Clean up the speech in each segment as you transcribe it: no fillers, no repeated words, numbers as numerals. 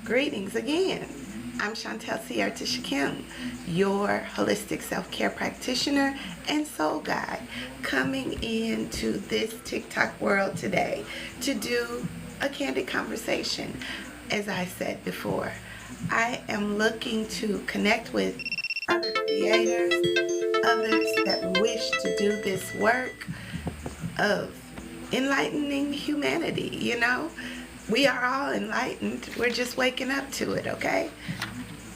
Greetings again. I'm Chantel Sierra Kim, your holistic self-care practitioner and soul guide, coming into this TikTok world today to do a candid conversation. As I said before, I am looking to connect with other creators, others that wish to do this work of enlightening humanity, We are all enlightened. We're just waking up to it, okay?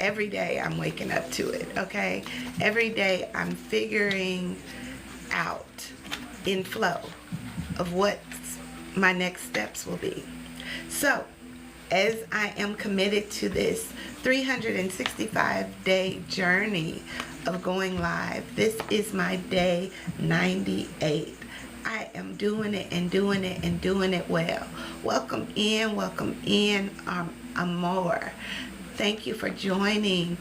Every day I'm waking up to it, okay? Every day I'm figuring out in flow of what my next steps will be. So, as I am committed to this 365-day journey of going live, this is my day 98. I am doing it and doing it and doing it well. Welcome in, Amor. Thank you for joining.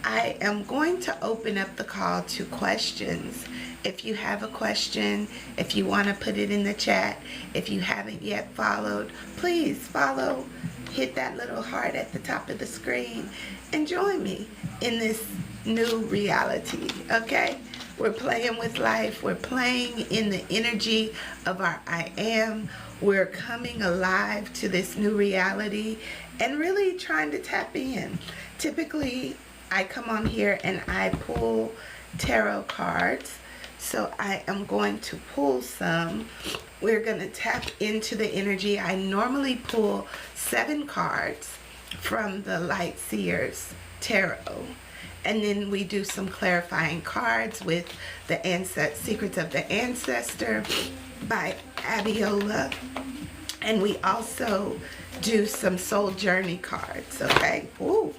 I am going to open up the call to questions. If you have a question, if you want to put it in the chat, if you haven't yet followed, please follow. Hit that little heart at the top of the screen and join me in this new reality, okay? We're playing with life. We're playing in the energy of our I am. We're coming alive to this new reality and really trying to tap in. Typically, I come on here and I pull tarot cards. So I am going to pull some. We're going to tap into the energy. I normally pull 7 cards from the Light Seers Tarot. And then we do some clarifying cards with the Secrets of the Ancestor by Abiola. And we also do some soul journey cards, okay? Ooh,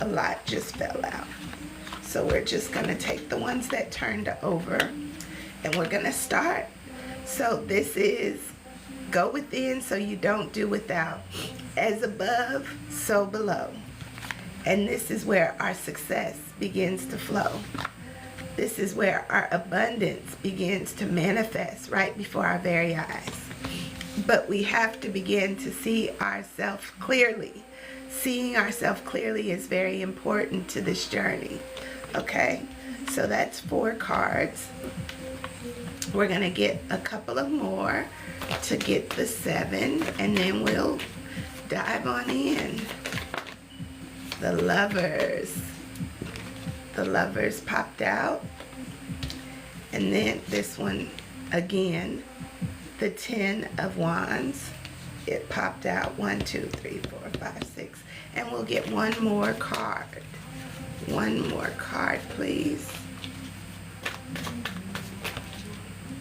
a lot just fell out. So we're just going to take the ones that turned over and we're going to start. So this is go within so you don't do without. As above, so below. And this is where our success begins to flow. This is where our abundance begins to manifest right before our very eyes. But we have to begin to see ourselves clearly. Seeing ourselves clearly is very important to this journey. Okay? So that's 4 cards. We're going to get a couple of more to get the 7. And then we'll dive on in. The Lovers. The Lovers popped out. And then this one again, the 10 of Wands. It popped out. 1, 2, 3, 4, 5, 6. And we'll get one more card. One more card, please.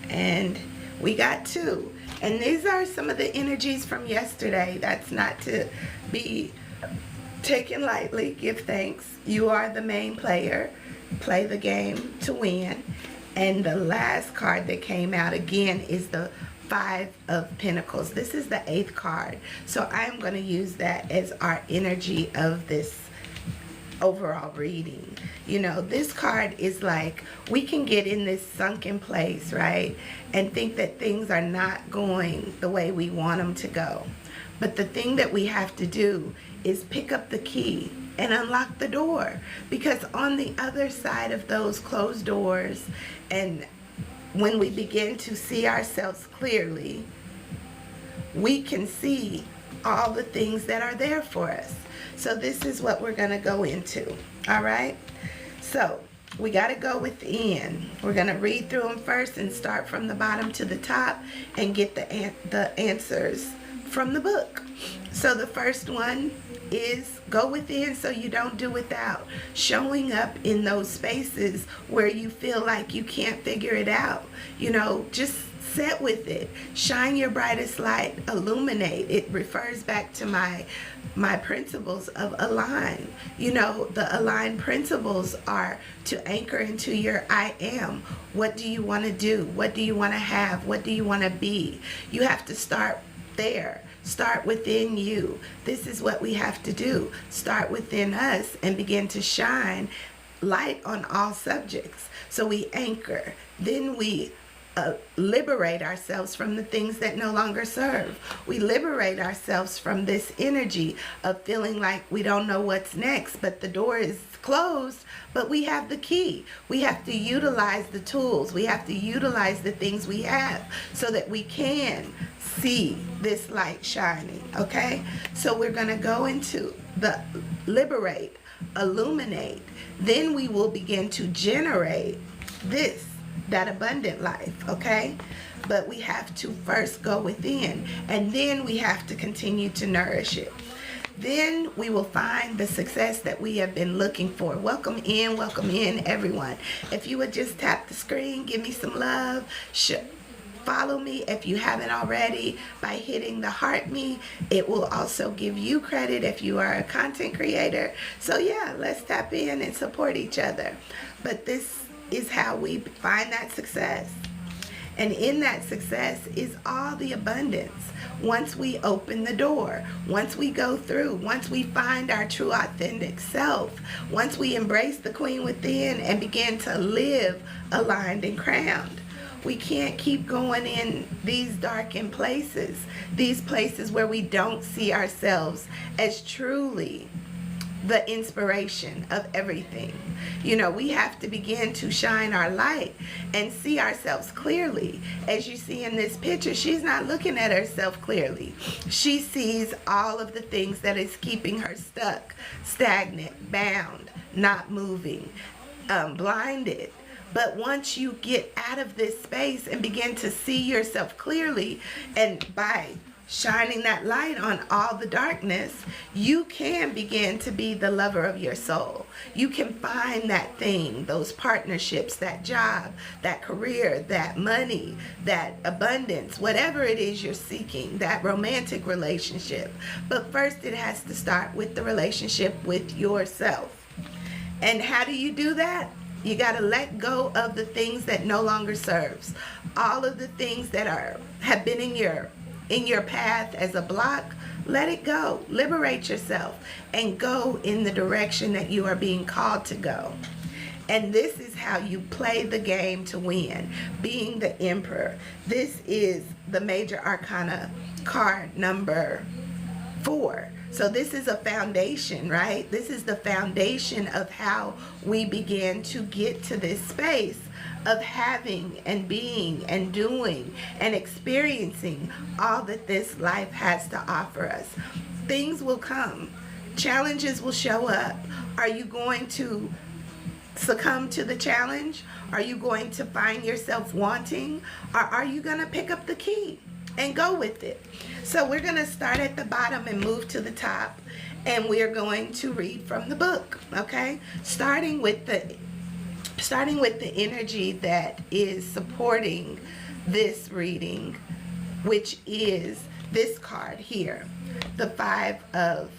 And we got 2. And these are some of the energies from yesterday. That's not to be taken lightly. Give thanks. You are the main player. Play the game to win. And the last card that came out again is the 5 of Pentacles. This is the 8th card. So I'm going to use that as our energy of this overall reading. This card is like we can get in this sunken place, right? And think that things are not going the way we want them to go. But the thing that we have to do is pick up the key and unlock the door. Because on the other side of those closed doors, and when we begin to see ourselves clearly, we can see all the things that are there for us. So this is what we're going to go into. All right? So we got to go within. We're going to read through them first and start from the bottom to the top and get the answers from the book. So the first one is go within so you don't do without. Showing up in those spaces where you feel like you can't figure it out. Just sit with it. Shine your brightest light. Illuminate. It refers back to my principles of align. The align principles are to anchor into your I am. What do you want to do? What do you want to have? What do you want to be? You have to start there. Start within you. This is what we have to do. Start within us and begin to shine light on all subjects. So we anchor. Then we liberate ourselves from the things that no longer serve. We liberate ourselves from this energy of feeling like we don't know what's next, but the door is closed, but we have the key. We have to utilize the tools. We have to utilize the things we have so that we can see this light shining, okay? So we're going to go into the liberate, illuminate. Then we will begin to generate that abundant life, okay? But we have to first go within, and then we have to continue to nourish it. Then we will find the success that we have been looking for. Welcome in, everyone. If you would just tap the screen, give me some love. Follow me if you haven't already by hitting the heart me. It will also give you credit if you are a content creator. So yeah, let's tap in and support each other. But this is how we find that success. And in that success is all the abundance. Once we open the door, once we go through, once we find our true authentic self, once we embrace the queen within and begin to live aligned and crowned. We can't keep going in these darkened places, these places where we don't see ourselves as truly the inspiration of everything. You know, we have to begin to shine our light and see ourselves clearly. As you see in this picture, she's not looking at herself clearly. She sees all of the things that is keeping her stuck, stagnant, bound, not moving, blinded. But once you get out of this space and begin to see yourself clearly, and by shining that light on all the darkness, you can begin to be the lover of your soul. You can find that thing, those partnerships, that job, that career, that money, that abundance, whatever it is you're seeking, that romantic relationship. But first it has to start with the relationship with yourself. And how do you do that? You got to let go of the things that no longer serves. All of the things that have been in your path as a block, let it go. Liberate yourself and go in the direction that you are being called to go. And this is how you play the game to win, being the emperor. This is the major arcana card number 4. So this is a foundation, right? This is the foundation of how we begin to get to this space of having and being and doing and experiencing all that this life has to offer us. Things will come. Challenges will show up. Are you going to succumb to the challenge? Are you going to find yourself wanting? Or are you going to pick up the key and go with it? So we're going to start at the bottom and move to the top, and we're going to read from the book, okay? Starting with the energy that is supporting this reading, which is this card here, the Five of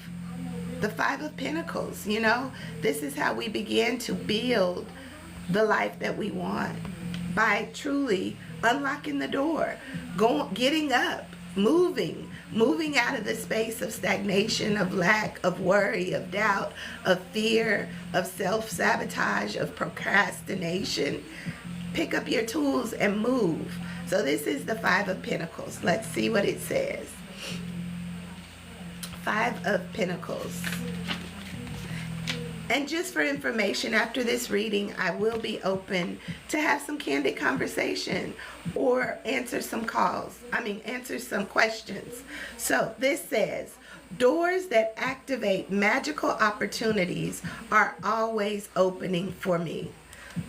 Pentacles. You know, this is how we begin to build the life that we want, by truly unlocking the door, getting up, moving out of the space of stagnation, of lack, of worry, of doubt, of fear, of self-sabotage, of procrastination. Pick up your tools and move. So this is the Five of Pentacles. Let's see what it says. Five of Pentacles. And just for information, after this reading, I will be open to have some candid conversation or answer some questions. So this says, doors that activate magical opportunities are always opening for me.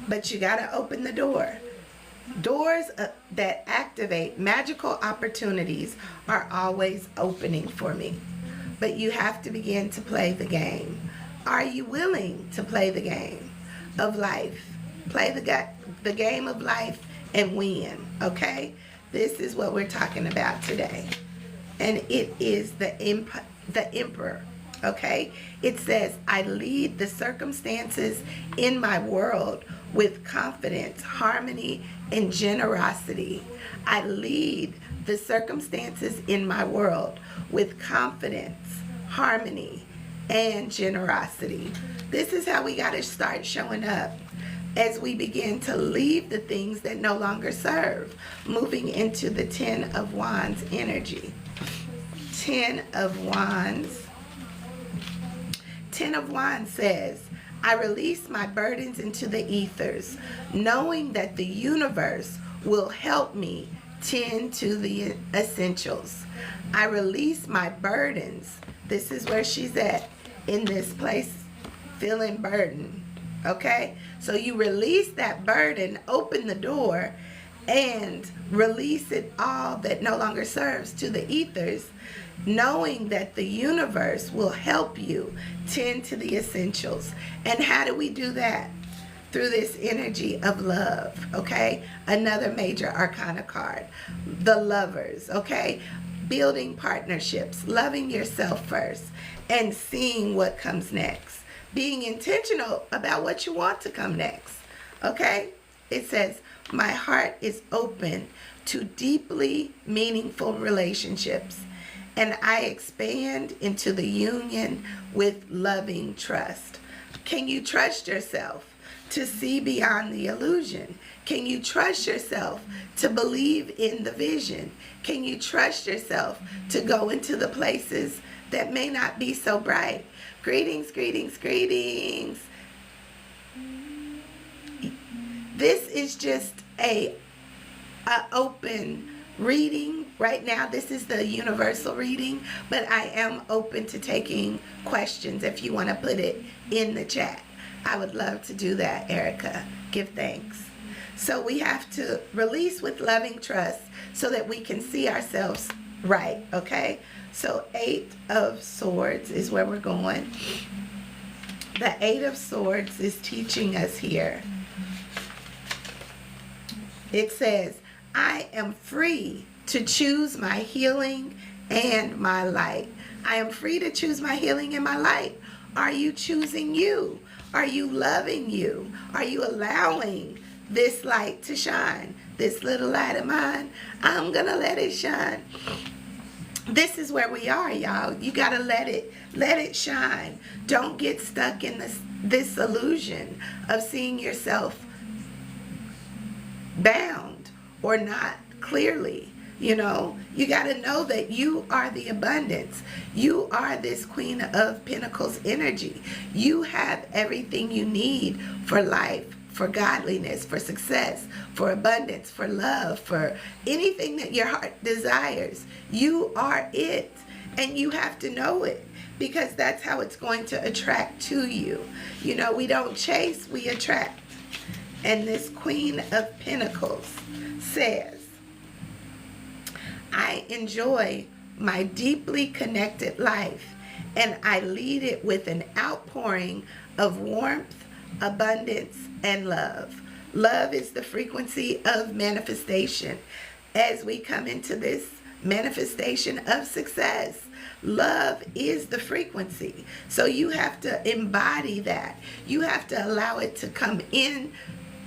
But you got to open the door. Doors that activate magical opportunities are always opening for me. But you have to begin to play the game. Are you willing to play the game of life? Play the game of life and win, okay? This is what we're talking about today. And it is the Emperor, okay? It says, I lead the circumstances in my world with confidence, harmony, and generosity. I lead the circumstances in my world with confidence, harmony, and generosity. This is how we got to start showing up. as we begin to leave the things that no longer serve, moving into the 10 of Wands energy. 10 of Wands. 10 of Wands says, I release my burdens into the ethers, knowing that the universe will help me tend to the essentials. I release my burdens. This is where she's at in this place, feeling burdened. Okay? So you release that burden, open the door, and release it all that no longer serves to the ethers, knowing that the universe will help you tend to the essentials. And how do we do that? Through this energy of love, okay? Another major arcana card. The Lovers, okay? Building partnerships, loving yourself first, and seeing what comes next. Being intentional about what you want to come next, okay? It says, my heart is open to deeply meaningful relationships, and I expand into the union with loving trust. Can you trust yourself to see beyond the illusion? Can you trust yourself to believe in the vision? Can you trust yourself to go into the places that may not be so bright? Greetings, greetings, greetings. This is just a open reading right now. This is the universal reading, but I am open to taking questions if you want to put it in the chat. I would love to do that, Erica. Give thanks. So we have to release with loving trust so that we can see ourselves right, okay? So 8 of Swords is where we're going. The 8 of Swords is teaching us here. It says, I am free to choose my healing and my light. I am free to choose my healing and my light. Are you choosing you? Are you loving you? Are you allowing this light to shine? This little light of mine, I'm gonna let it shine. This is where we are, y'all. You gotta let it shine. Don't get stuck in this illusion of seeing yourself bound or not clearly. You know, you got to know that you are the abundance. You are this Queen of Pentacles energy. You have everything you need for life, for godliness, for success, for abundance, for love, for anything that your heart desires. You are it, and you have to know it, because that's how it's going to attract to you. You know, we don't chase, we attract. And this Queen of Pentacles says, I enjoy my deeply connected life, and I lead it with an outpouring of warmth, abundance, and love. Love is the frequency of manifestation. As we come into this manifestation of success, love is the frequency. So you have to embody that. You have to allow it to come in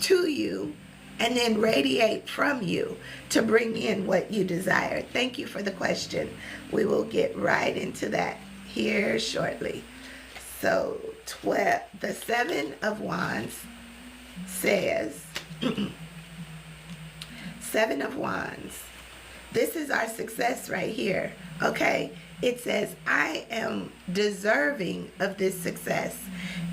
to you and then radiate from you to bring in what you desire. Thank you for the question. We will get right into that here shortly. So the 7 of Wands says, 7 of Wands, this is our success right here, okay? It says, I am deserving of this success,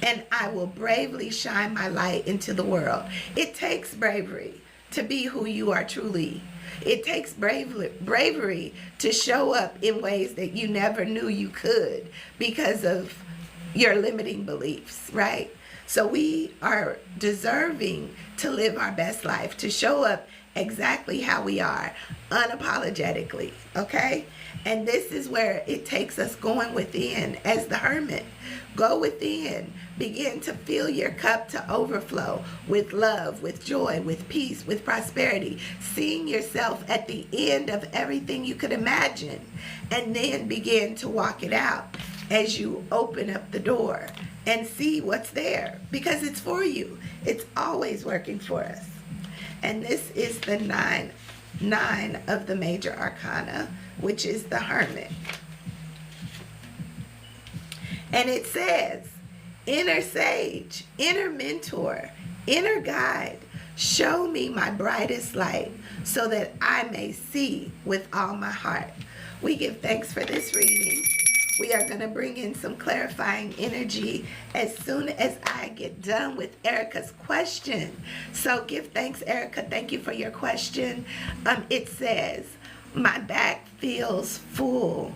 and I will bravely shine my light into the world. It takes bravery to be who you are truly. It takes bravery to show up in ways that you never knew you could because of your limiting beliefs, right? So we are deserving to live our best life, to show up exactly how we are, unapologetically, okay? And this is where it takes us going within as the hermit. Go within. Begin to fill your cup to overflow with love, with joy, with peace, with prosperity. Seeing yourself at the end of everything you could imagine. And then begin to walk it out as you open up the door and see what's there. Because it's for you. It's always working for us. And this is the nine of the major arcana, which is the Hermit. And it says, inner sage, inner mentor, Inner guide, show me my brightest light so that I may see with all my heart. We give thanks for this reading. We are going to bring in some clarifying energy as soon as I get done with Erica's question. So give thanks, Erica. Thank you for your question. It says, my back feels full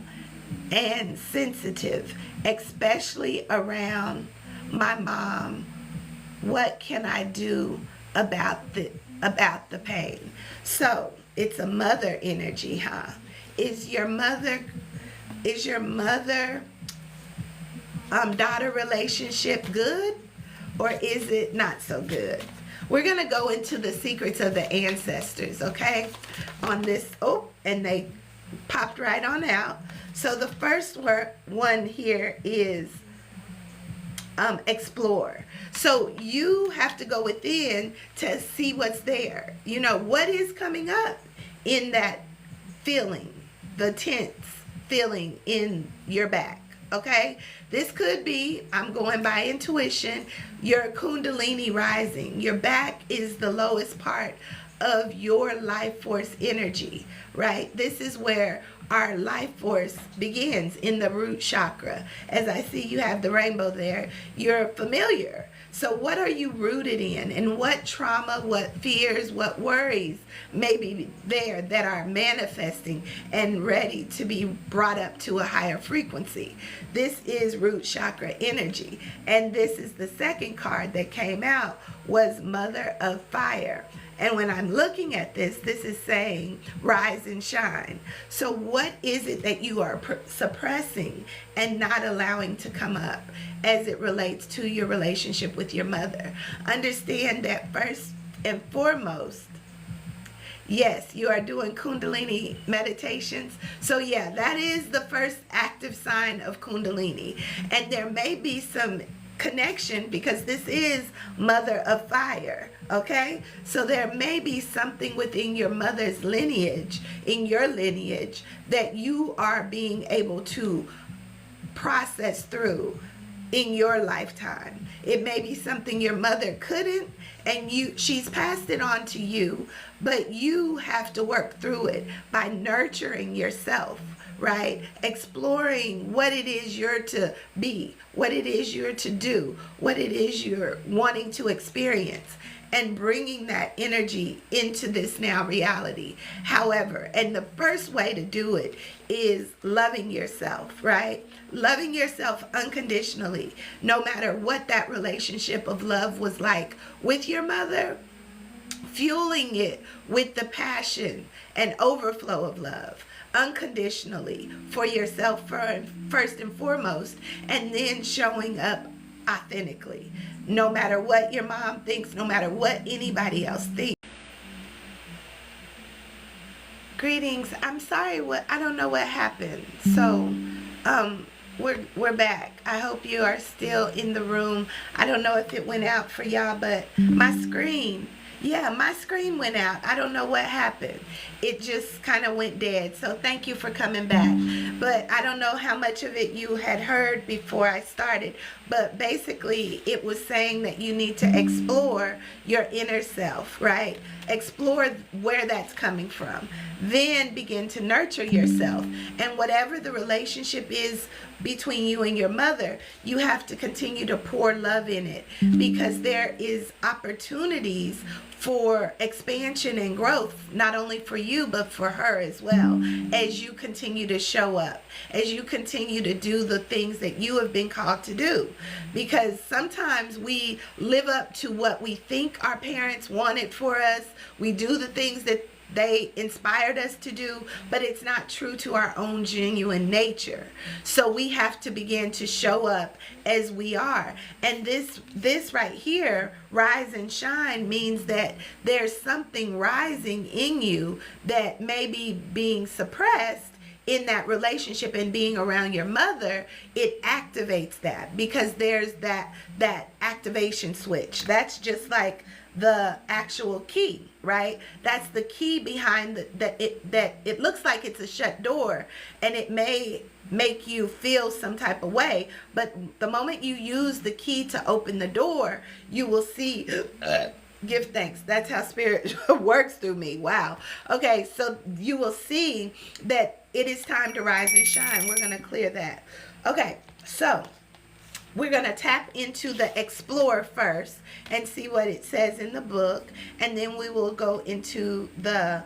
and sensitive, especially around my mom. What can I do about the pain? So it's a mother energy, huh? Is your mother daughter relationship good, or is it not so good? We're gonna go into the secrets of the ancestors, okay, on this. Oh, and they popped right on out. So the first one here is explore. So you have to go within to see what's there. You know, what is coming up in that feeling, the tense feeling in your back, okay? This could be, I'm going by intuition, your kundalini rising. Your back is the lowest part of your life force energy, right? This is where our life force begins, in the root chakra. As I see you have the rainbow there, you're familiar. So what are you rooted in? And what trauma, what fears, what worries may be there that are manifesting and ready to be brought up to a higher frequency? This is root chakra energy. And this is the second card that came out, was Mother of Fire. And when I'm looking at this, this is saying rise and shine. So what is it that you are suppressing and not allowing to come up as it relates to your relationship with your mother? Understand that first and foremost, yes, you are doing Kundalini meditations. So yeah, that is the first active sign of Kundalini. And there may be some connection because this is Mother of Fire, okay? So there may be something within your mother's lineage, in your lineage, that you are being able to process through in your lifetime. It may be something your mother couldn't, and she's passed it on to you, but you have to work through it by nurturing yourself, right? Exploring what it is you're to be, what it is you're to do, what it is you're wanting to experience, and bringing that energy into this now reality. However, and the first way to do it is loving yourself, right? Loving yourself unconditionally, no matter what that relationship of love was like with your mother, fueling it with the passion and overflow of love unconditionally for yourself first and foremost, and then showing up authentically, no matter what your mom thinks, no matter what anybody else thinks. Greetings. I'm sorry, I don't know what happened. So we're back. I hope you are still in the room. I don't know if it went out for y'all, but my screen went out. I don't know what happened. It just kind of went dead. So thank you for coming back. But I don't know how much of it you had heard before I started. But basically, it was saying that you need to explore your inner self, right? Explore where that's coming from. Then begin to nurture yourself. And whatever the relationship is between you and your mother, you have to continue to pour love in it, because there is opportunities for expansion and growth, not only for you, but for her as well, as you continue to show up, as you continue to do the things that you have been called to do. Because sometimes we live up to what we think our parents wanted for us. We do the things that they inspired us to do, but it's not true to our own genuine nature. So we have to begin to show up as we are. And this right here, rise and shine, means that there's something rising in you that may be being suppressed in that relationship, and being around your mother, it activates that, because there's that activation switch. That's just like the actual key. right? That's the key behind that it looks like it's a shut door, and it may make you feel some type of way, but the moment you use the key to open the door, you will see. Give thanks. That's how spirit works through me. Wow. Okay, so you will see that it is time to rise and shine. We're going to clear that. Okay, so we're going to tap into the explore first and see what it says in the book, and then we will go into the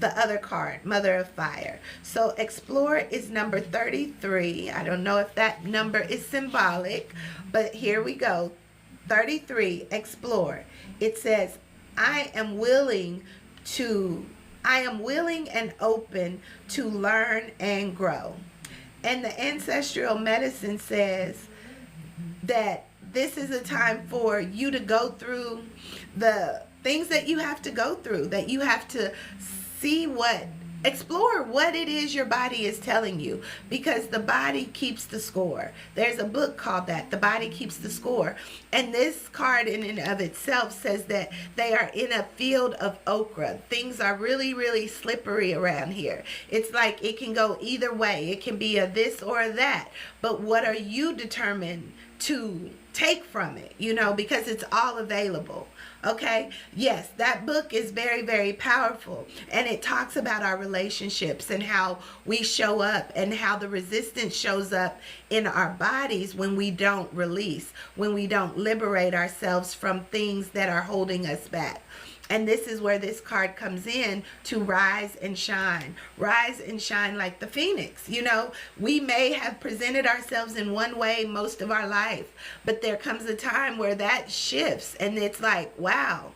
other card, Mother of Fire. So explore is number 33. I don't know if that number is symbolic, but here we go. 33, explore. It says, I am willing and open to learn and grow. And the ancestral medicine says that this is a time for you to go through the things that you have to go through, that you have to explore what it is your body is telling you, because the body keeps the score. There's a book called that, The Body Keeps the Score. And this card in and of itself says that they are in a field of okra. Things are really, really slippery around here. It's like it can go either way. It can be a this or a that. But what are you determined to take from it? Because it's all available. Okay, yes, that book is very, very powerful, and it talks about our relationships and how we show up and how the resistance shows up in our bodies when we don't release, when we don't liberate ourselves from things that are holding us back. And this is where this card comes in, to rise and shine. Rise and shine like the phoenix. We may have presented ourselves in one way most of our life, but there comes a time where that shifts, and it's like, wow,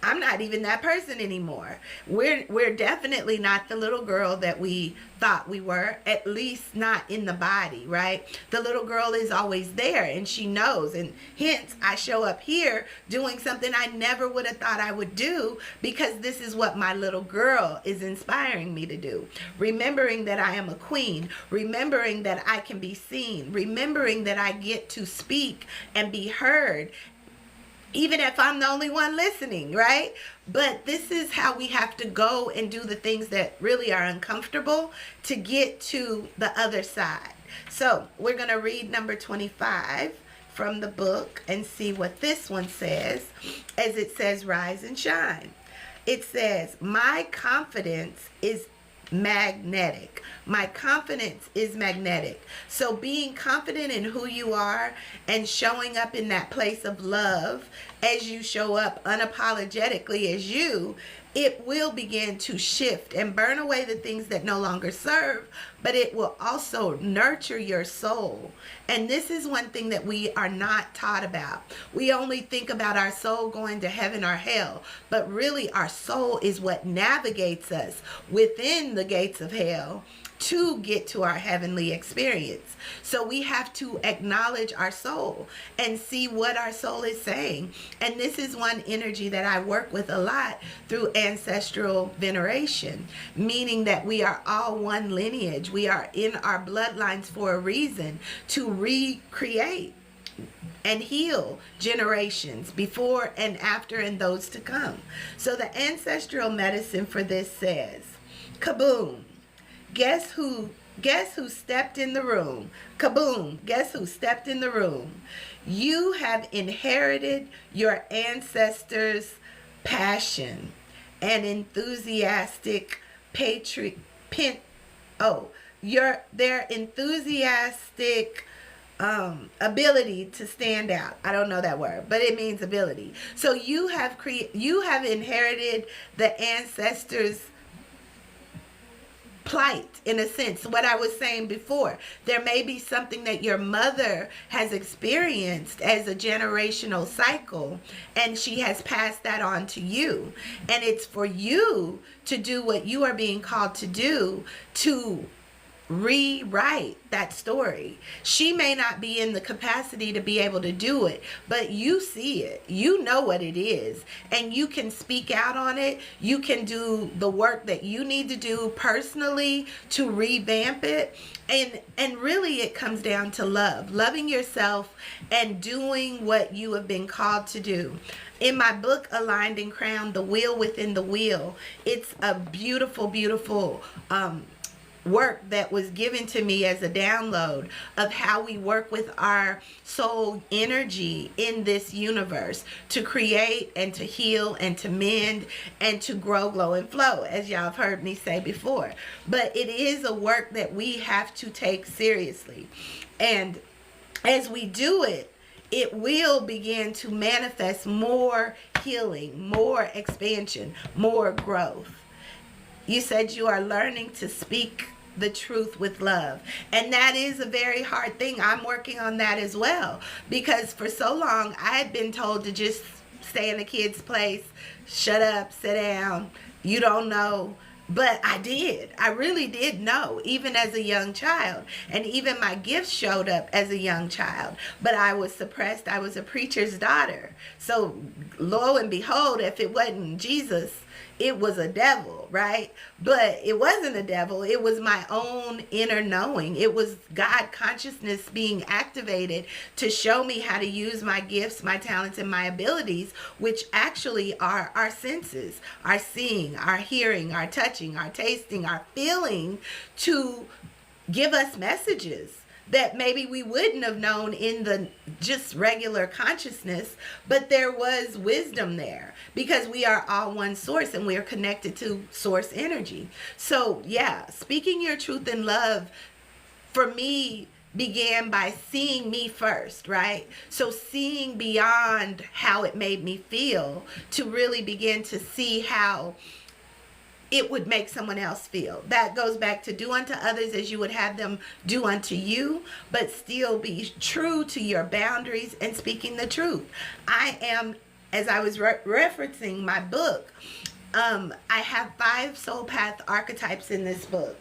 I'm not even that person anymore. We're definitely not the little girl that we thought we were, at least not in the body, right? The little girl is always there, and she knows, and hence I show up here doing something I never would have thought I would do, because this is what my little girl is inspiring me to do. Remembering that I am a queen, remembering that I can be seen, remembering that I get to speak and be heard, even if I'm the only one listening, right? But this is how we have to go and do the things that really are uncomfortable to get to the other side. So we're going to read number 25 from the book and see what this one says, as it says, rise and shine. It says, my confidence is magnetic. My confidence is magnetic. So being confident in who you are and showing up in that place of love, as you show up unapologetically as you, it will begin to shift and burn away the things that no longer serve, but it will also nurture your soul. And this is one thing that we are not taught about. We only think about our soul going to heaven or hell, but really our soul is what navigates us within the gates of hell to get to our heavenly experience. So we have to acknowledge our soul and see what our soul is saying. And this is one energy that I work with a lot through ancestral veneration, meaning that we are all one lineage. We are in our bloodlines for a reason, to recreate and heal generations before and after and those to come. So the ancestral medicine for this says, kaboom. Guess who stepped in the room? Kaboom. Guess who stepped in the room? You have inherited your ancestors' passion and enthusiastic their enthusiastic ability to stand out. I don't know that word, but it means ability. So you have inherited the ancestors' plight, in a sense. What I was saying before, there may be something that your mother has experienced as a generational cycle, and she has passed that on to you, and it's for you to do what you are being called to do, to rewrite that story. She may not be in the capacity to be able to do it, but you see it, you know what it is, and you can speak out on it. You can do the work that you need to do personally to revamp it. And really it comes down to loving yourself and doing what you have been called to do. In my book, Aligned and Crowned, The Wheel Within the Wheel, it's a beautiful, beautiful work that was given to me as a download of how we work with our soul energy in this universe to create and to heal and to mend and to grow, glow, and flow, as y'all have heard me say before. But it is a work that we have to take seriously. And as we do it, it will begin to manifest more healing, more expansion, more growth. You said you are learning to speak the truth with love. And that is a very hard thing. I'm working on that as well. Because for so long, I had been told to just stay in the kid's place, shut up, sit down, you don't know. But I did. I really did know, even as a young child. And even my gifts showed up as a young child. But I was suppressed. I was a preacher's daughter. So lo and behold, if it wasn't Jesus, it was a devil, right? But it wasn't a devil. It was my own inner knowing. It was God consciousness being activated to show me how to use my gifts, my talents, and my abilities, which actually are our senses, our seeing, our hearing, our touching, our tasting, our feeling, to give us messages that maybe we wouldn't have known in the just regular consciousness, but there was wisdom there because we are all one source and we are connected to source energy. So yeah, speaking your truth in love for me began by seeing me first, right? So seeing beyond how it made me feel to really begin to see how it would make someone else feel. That goes back to do unto others as you would have them do unto you, but still be true to your boundaries and speaking the truth. I am, as I was referencing my book, I have 5 soul path archetypes in this book.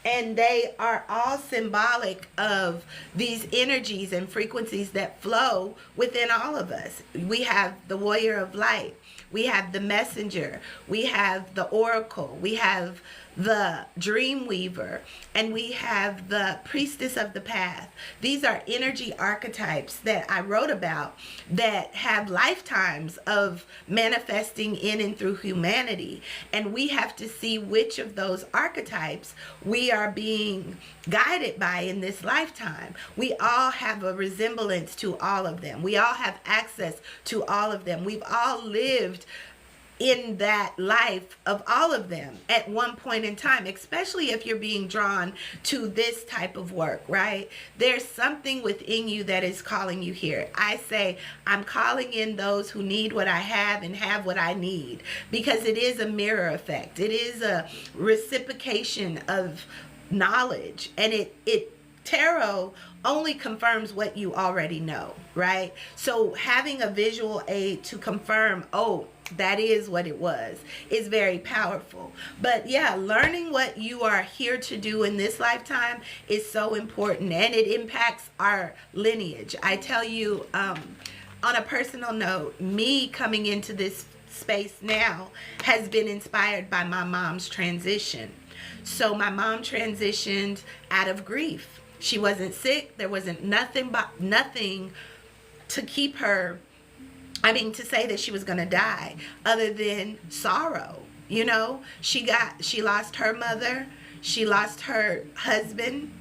And they are all symbolic of these energies and frequencies that flow within all of us. We have the warrior of light. We have the messenger. We have the oracle. We have the dream weaver. And we have the priestess of the path. These are energy archetypes that I wrote about that have lifetimes of manifesting in and through humanity. And we have to see which of those archetypes we are being guided by in this lifetime. We all have a resemblance to all of them. We all have access to all of them. We've all lived in that life of all of them at one point in time, especially if you're being drawn to this type of work, right? There's something within you that is calling you here. I say, I'm calling in those who need what I have and have what I need, because it is a mirror effect. It is a reciprocation of knowledge, and it tarot only confirms what you already know, right? So having a visual aid to confirm, oh, that is what it was, is very powerful. But yeah, learning what you are here to do in this lifetime is so important, and it impacts our lineage. I tell you, on a personal note, me coming into this space now has been inspired by my mom's transition. So my mom transitioned out of grief. She wasn't sick. There wasn't nothing to keep her, to say that she was going to die, other than sorrow. You know, she lost her mother, she lost her husband,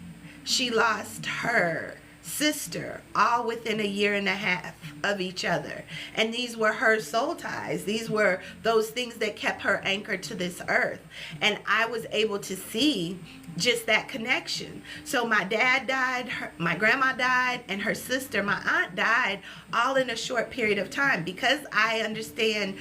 she lost her sister, all within 1.5 years of each other. And these were her soul ties. These were those things that kept her anchored to this earth. And I was able to see just that connection. So my dad died, my grandma died, and her sister, my aunt, died, all in a short period of time. Because I understand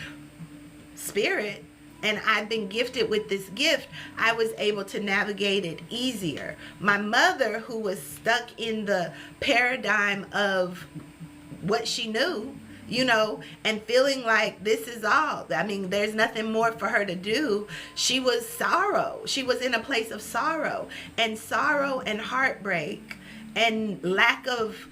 spirit and I've been gifted with this gift, I was able to navigate it easier. My mother, who was stuck in the paradigm of what she knew, you know, and feeling like this is all, there's nothing more for her to do. She was sorrow. She was in a place of sorrow and heartbreak and lack of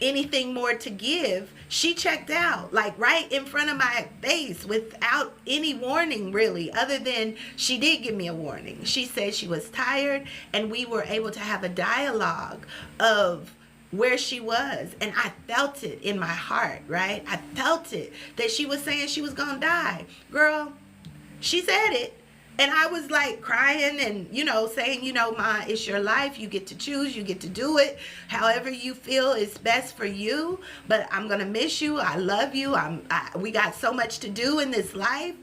anything more to give. She checked out, like right in front of my face, without any warning, really, other than she did give me a warning. She said she was tired, and we were able to have a dialogue of where she was, and I felt it in my heart, right? I felt it that she was saying she was gonna die. Girl, she said it. And I was like crying and, saying, Ma, it's your life. You get to choose. You get to do it however you feel is best for you. But I'm going to miss you. I love you. We got so much to do in this life.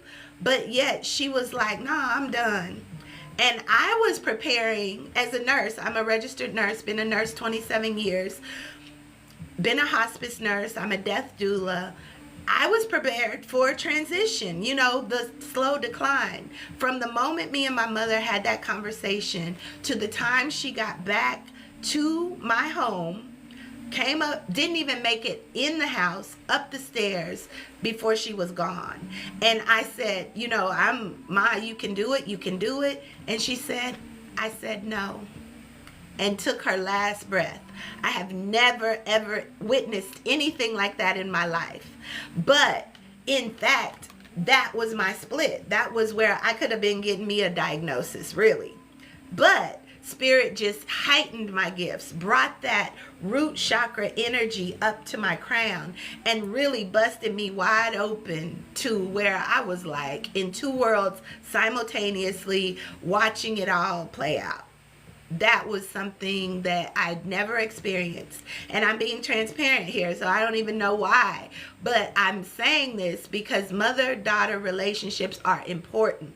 But yet she was like, nah, I'm done. And I was preparing as a nurse. I'm a registered nurse, been a nurse 27 years, been a hospice nurse. I'm a death doula. I was prepared for a transition, the slow decline. From the moment me and my mother had that conversation to the time she got back to my home, came up, didn't even make it in the house, up the stairs before she was gone. And I said, Ma, you can do it, you can do it. And she said, I said no. And took her last breath. I have never, ever witnessed anything like that in my life. But, in fact, that was my split. That was where I could have been getting me a diagnosis, really. But Spirit just heightened my gifts, brought that root chakra energy up to my crown, and really busted me wide open to where I was like in two worlds simultaneously, watching it all play out. That was something that I'd never experienced. And I'm being transparent here, so I don't even know why. But I'm saying this because mother-daughter relationships are important.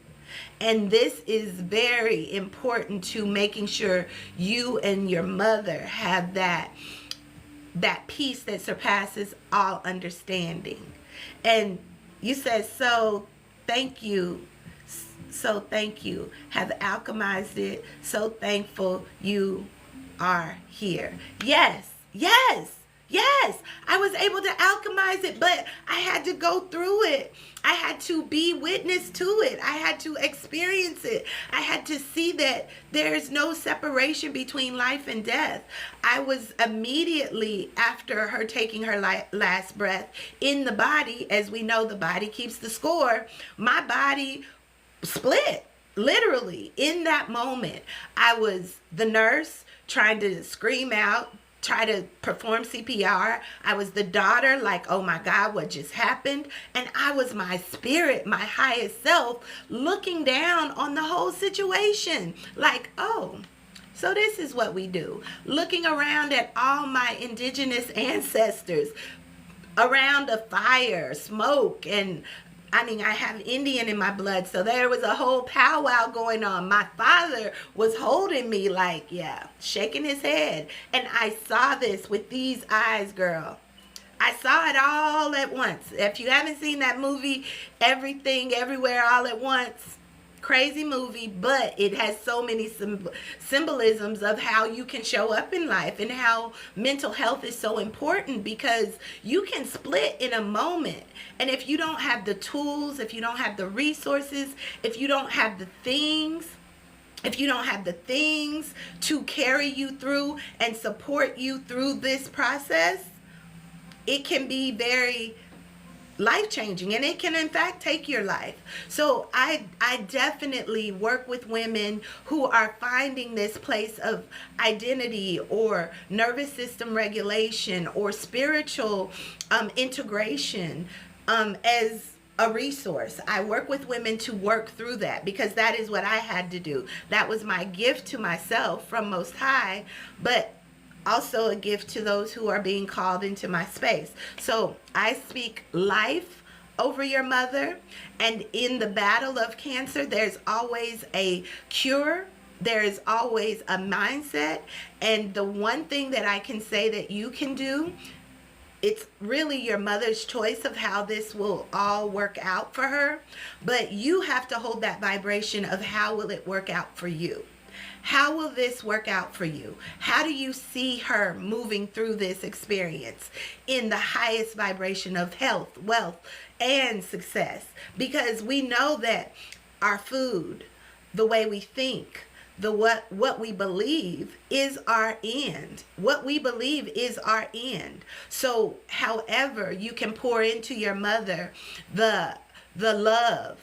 And this is very important to making sure you and your mother have that peace that surpasses all understanding. And you said, so thank you. So thank you. Have alchemized it. So thankful you are here. Yes. I was able to alchemize it, but I had to go through it. I had to be witness to it. I had to experience it. I had to see that there's no separation between life and death. I was immediately after her taking her last breath in the body. As we know, the body keeps the score. My body split, literally. In that moment, I was the nurse trying to scream out, try to perform CPR. I was the daughter, like, oh my God, what just happened? And I was my spirit, my highest self, looking down on the whole situation, like, oh, so this is what we do. Looking around at all my indigenous ancestors around a fire, smoke, and I have Indian in my blood, so there was a whole powwow going on. My father was holding me like, yeah, shaking his head. And I saw this with these eyes, girl. I saw it all at once. If you haven't seen that movie, Everything, Everywhere, All at Once, crazy movie, but it has so many symbolisms of how you can show up in life and how mental health is so important, because you can split in a moment. And if you don't have the tools, if you don't have the resources, if you don't have the things, to carry you through and support you through this process, it can be very life-changing, and it can in fact take your life. So I definitely work with women who are finding this place of identity or nervous system regulation or spiritual integration as a resource. I work with women to work through that, because that is what I had to do. That was my gift to myself from Most High, but also a gift to those who are being called into my space. So I speak life over your mother, and in the battle of cancer, there's always a cure. There is always a mindset. And the one thing that I can say that you can do, it's really your mother's choice of how this will all work out for her, but you have to hold that vibration of how will it work out for you. How will this work out for you? How do you see her moving through this experience in the highest vibration of health, wealth, and success? Because we know that our food, the way we think, what we believe is our end. What we believe is our end. So however you can pour into your mother the love,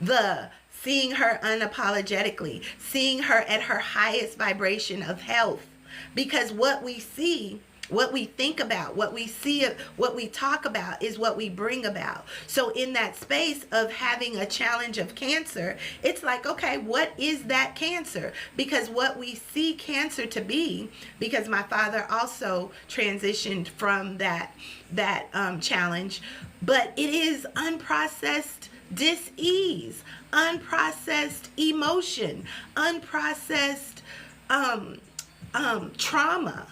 the seeing her unapologetically, seeing her at her highest vibration of health. Because what we see What we think about, what we see, what we talk about is what we bring about. So in that space of having a challenge of cancer, it's like, okay, what is that cancer? Because what we see cancer to be, because my father also transitioned from that challenge, but it is unprocessed dis-ease, unprocessed emotion, unprocessed trauma.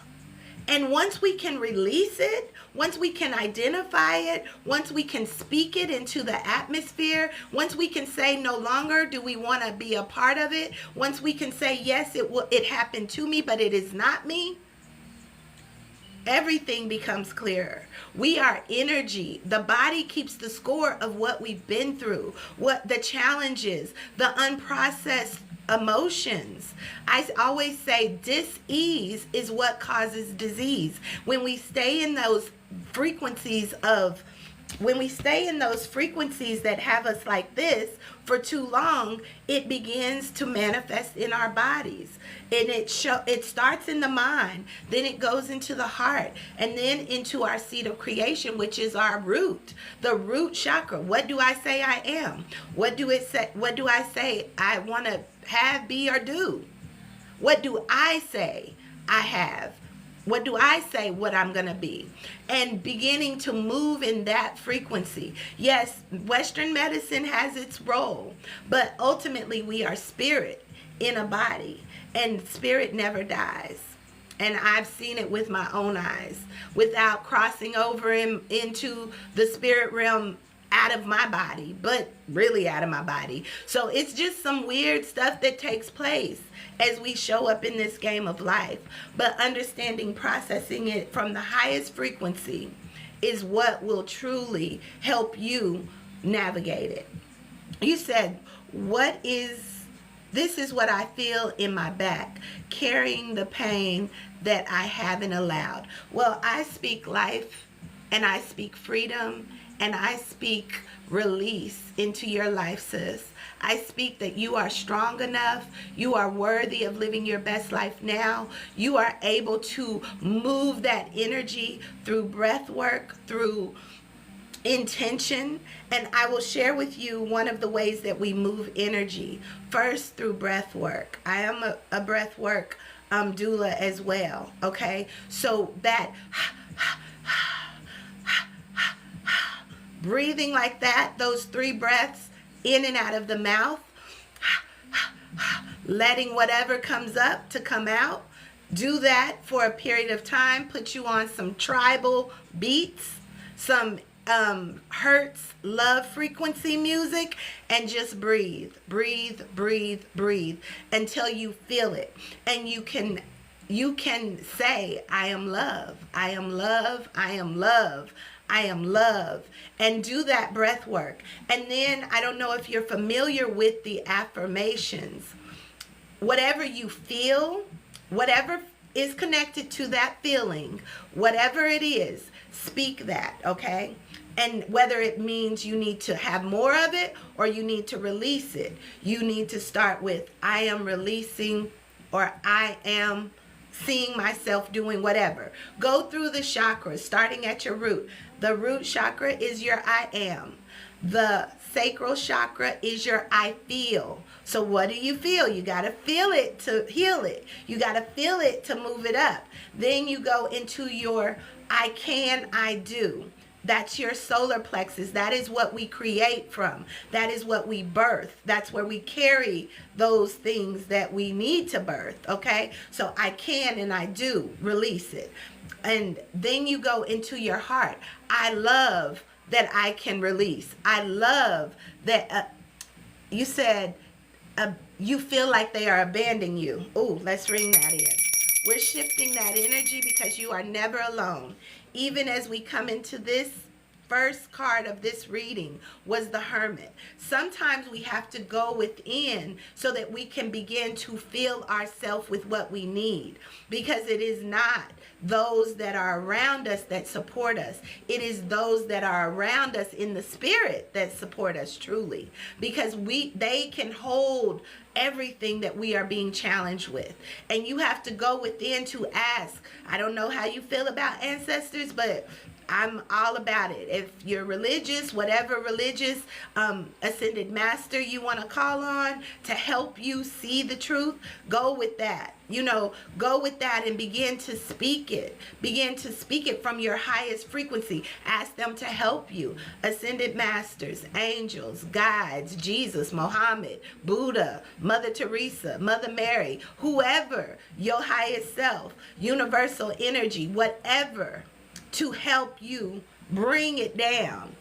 And once we can release it, once we can identify it, once we can speak it into the atmosphere, once we can say no longer do we want to be a part of it, once we can say yes, it happened to me, but it is not me, everything becomes clearer. We are energy. The body keeps the score of what we've been through, what the challenges, the unprocessed emotions. I always say dis-ease is what causes disease. When we stay in those frequencies that have us like this for too long, it begins to manifest in our bodies. And it starts in the mind, then it goes into the heart, and then into our seat of creation, which is our root, the root chakra. What do I say I am? What do I say I want to have, be, or do? What do I say I have? What do I say what I'm going to be? And beginning to move in that frequency. Yes, Western medicine has its role, but ultimately we are spirit in a body, and spirit never dies. And I've seen it with my own eyes without crossing over into the spirit realm out of my body, but really out of my body. So it's just some weird stuff that takes place as we show up in this game of life. But understanding, processing it from the highest frequency is what will truly help you navigate it. You said, this is what I feel in my back, carrying the pain that I haven't allowed. Well, I speak life, and I speak freedom, and I speak release into your life, sis. I speak that you are strong enough. You are worthy of living your best life now. You are able to move that energy through breath work, through intention. And I will share with you one of the ways that we move energy. First, through breath work. I am a breath work doula as well. Okay, so that breathing like that, those 3 breaths in and out of the mouth, letting whatever comes up to come out. Do that for a period of time. Put you on some tribal beats, some Hertz love frequency music, and just breathe, breathe, breathe, breathe until you feel it. And you can say, I am love, I am love, I am love, I am love, and do that breath work. And then, I don't know if you're familiar with the affirmations. Whatever you feel, whatever is connected to that feeling, whatever it is, speak that, okay? And whether it means you need to have more of it or you need to release it, you need to start with, I am releasing, or I am seeing myself doing whatever. Go through the chakras, starting at your root. The root chakra is your I am. The sacral chakra is your I feel. So what do you feel? You got to feel it to heal it. You got to feel it to move it up. Then you go into your I can, I do. That's your solar plexus. That is what we create from. That is what we birth. That's where we carry those things that we need to birth, okay? So I can and I do. Release it. And then you go into your heart. I love that I can release. I love that you said you feel like they are abandoning you. Oh, let's ring that in. We're shifting that energy because you are never alone. Even as we come into this first card of this reading was the Hermit. Sometimes we have to go within so that we can begin to fill ourselves with what we need, because it is not those that are around us that support us. It is those that are around us in the spirit that support us truly, because they can hold everything that we are being challenged with. And you have to go within to ask. I don't know how you feel about ancestors, but I'm all about it. If you're religious, whatever religious ascended master you want to call on to help you see the truth, go with that. Go with that and begin to speak it. Begin to speak it from your highest frequency. Ask them to help you. Ascended masters, angels, guides, Jesus, Muhammad, Buddha, Mother Teresa, Mother Mary, whoever, your highest self, universal energy, whatever, to help you bring it down.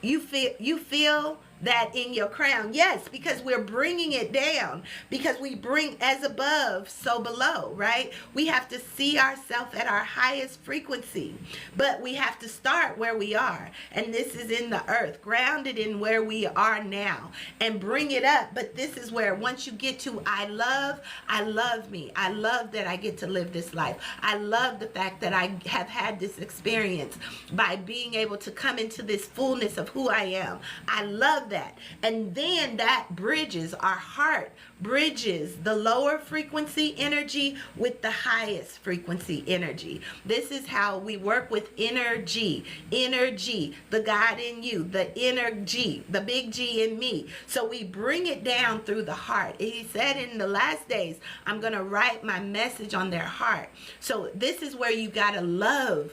You feel that in your crown? Yes, because we're bringing it down, because we bring as above, so below, right? We have to see ourselves at our highest frequency, but we have to start where we are, and this is in the earth, grounded in where we are now, and bring it up. But this is where, once you get to I love me. I love that I get to live this life. I love the fact that I have had this experience by being able to come into this fullness of who I am. I love that. And then that bridges, our heart bridges the lower frequency energy with the highest frequency energy. This is how we work with energy, the God in you, the energy, the big G in me. So we bring it down through the heart. He said in the last days, I'm going to write my message on their heart. So this is where you got to love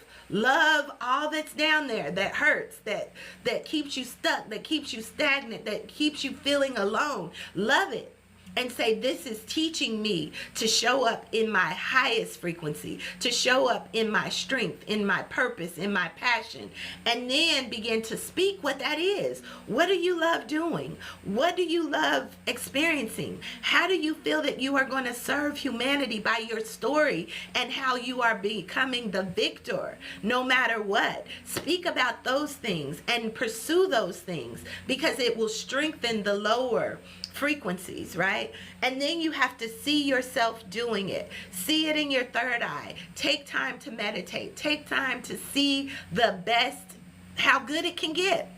all that's down there that hurts, that keeps you stuck, that keeps you stagnant, that keeps you feeling alone. Love it. And say, this is teaching me to show up in my highest frequency, to show up in my strength, in my purpose, in my passion. And then begin to speak what that is. What do you love doing? What do you love experiencing? How do you feel that you are going to serve humanity by your story, and how you are becoming the victor no matter what? Speak about those things and pursue those things, because it will strengthen the lower frequencies, right? And then you have to see yourself doing it. See it in your third eye. Take time to meditate. Take time to see the best, how good it can get.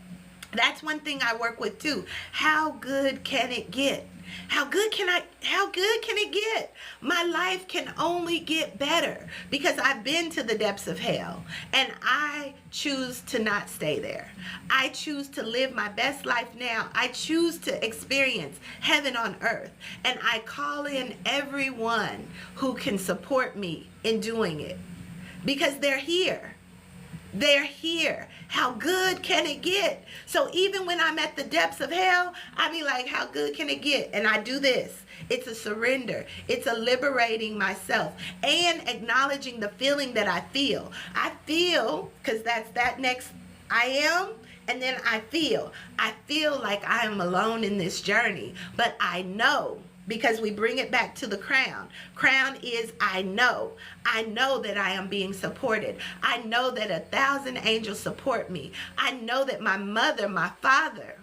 That's one thing I work with too. How good can it get? How good can it get? My life can only get better, because I've been to the depths of hell, and I choose to not stay there. I choose to live my best life now. I choose to experience heaven on earth, and I call in everyone who can support me in doing it, because they're here. They're here. How good can it get? So even when I'm at the depths of hell, I be like, how good can it get? And I do this. It's a surrender. It's a liberating myself and acknowledging the feeling that I feel. I feel, because that's that next I am. And then I feel like I am alone in this journey. But I know, because we bring it back to the crown. Crown is I know. I know that I am being supported. I know that 1,000 angels support me. I know that my mother, my father,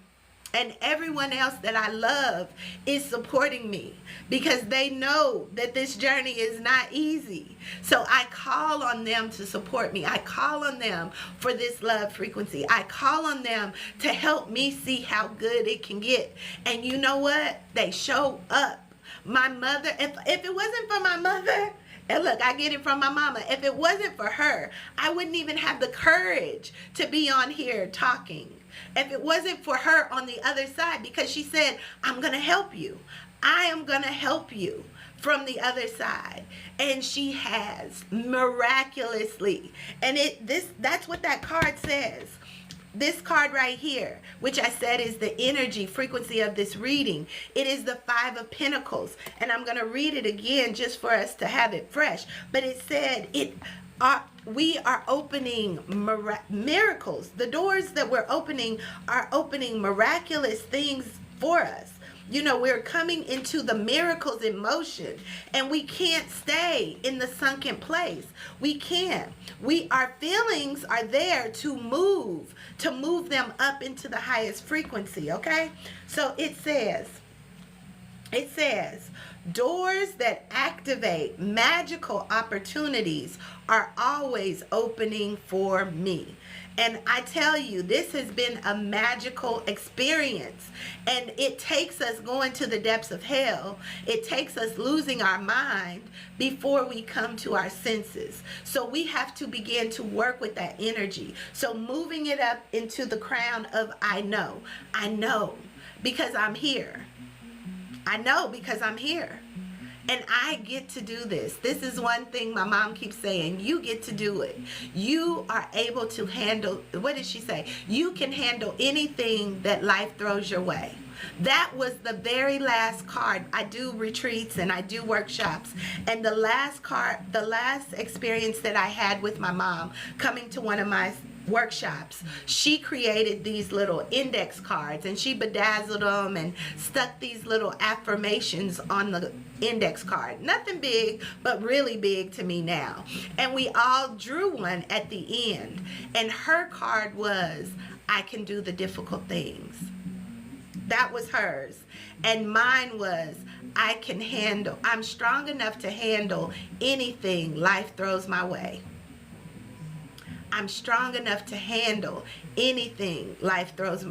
and everyone else that I love is supporting me, because they know that this journey is not easy. So I call on them to support me. I call on them for this love frequency. I call on them to help me see how good it can get. And you know what? They show up. My mother, if it wasn't for my mother, and look, I get it from my mama. If it wasn't for her, I wouldn't even have the courage to be on here talking. If it wasn't for her on the other side, because she said, I'm going to help you. I am going to help you from the other side. And she has, miraculously. And that's what that card says. This card right here, which I said is the energy frequency of this reading, it is the 5 of Pentacles. And I'm going to read it again just for us to have it fresh. But it said we are opening miracles. The doors that we're opening are opening miraculous things for us. we're coming into the miracles in motion, and we can't stay in the sunken place. We can't. Our feelings are there to move them up into the highest frequency, okay? So it says, doors that activate magical opportunities are always opening for me. And I tell you, this has been a magical experience. And it takes us going to the depths of hell. It takes us losing our mind before we come to our senses. So we have to begin to work with that energy. So moving it up into the crown of I know because I'm here. I know because I'm here. And I get to do this. This is one thing my mom keeps saying. You get to do it. You are able to handle, what did she say? You can handle anything that life throws your way. That was the very last card. I do retreats and I do workshops. And the last experience that I had with my mom coming to one of my workshops, she created these little index cards, and she bedazzled them and stuck these little affirmations on the index card. Nothing big, but really big to me now. And we all drew one at the end, and her card was, I can do the difficult things. That was hers. And mine was, I'm strong enough to handle anything life throws my way. I'm strong enough to handle anything life throws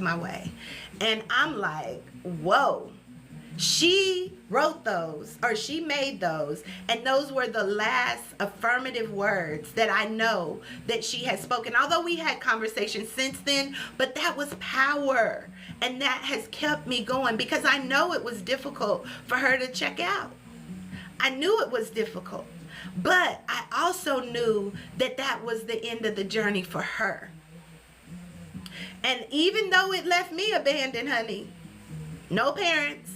my way. And I'm like, whoa. She wrote those, or she made those, and those were the last affirmative words that I know that she has spoken. Although we had conversations since then, but that was power. And that has kept me going because I know it was difficult for her to check out. I knew it was difficult. But I also knew that that was the end of the journey for her. And even though it left me abandoned, honey, no parents,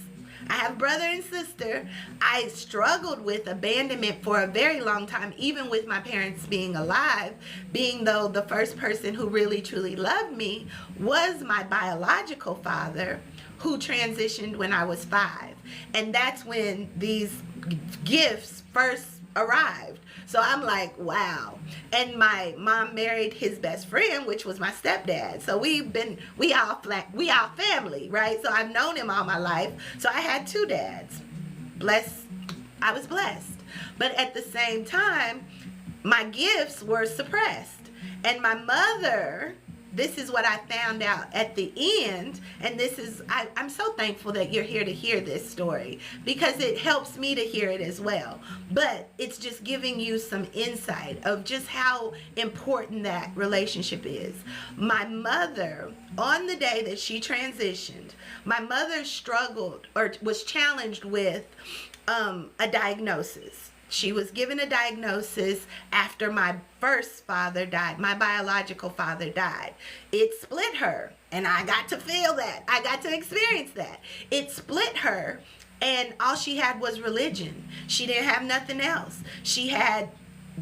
I have brother and sister, I struggled with abandonment for a very long time, even with my parents being alive, being though the first person who really truly loved me was my biological father, who transitioned when I was 5. And that's when these gifts first arrived. So I'm like, wow. And my mom married his best friend, which was my stepdad. So we all family, right? So I've known him all my life. So I had 2 dads. I was blessed. But at the same time, my gifts were suppressed. And my mother, this is what I found out at the end, and I'm so thankful that you're here to hear this story because it helps me to hear it as well. But it's just giving you some insight of just how important that relationship is. My mother, on the day that she transitioned, my mother struggled or was challenged with a diagnosis. She was given a diagnosis after my first father died. My biological father died. It split her, and I got to feel that. I got to experience that. It split her, and all she had was religion. She didn't have nothing else. She had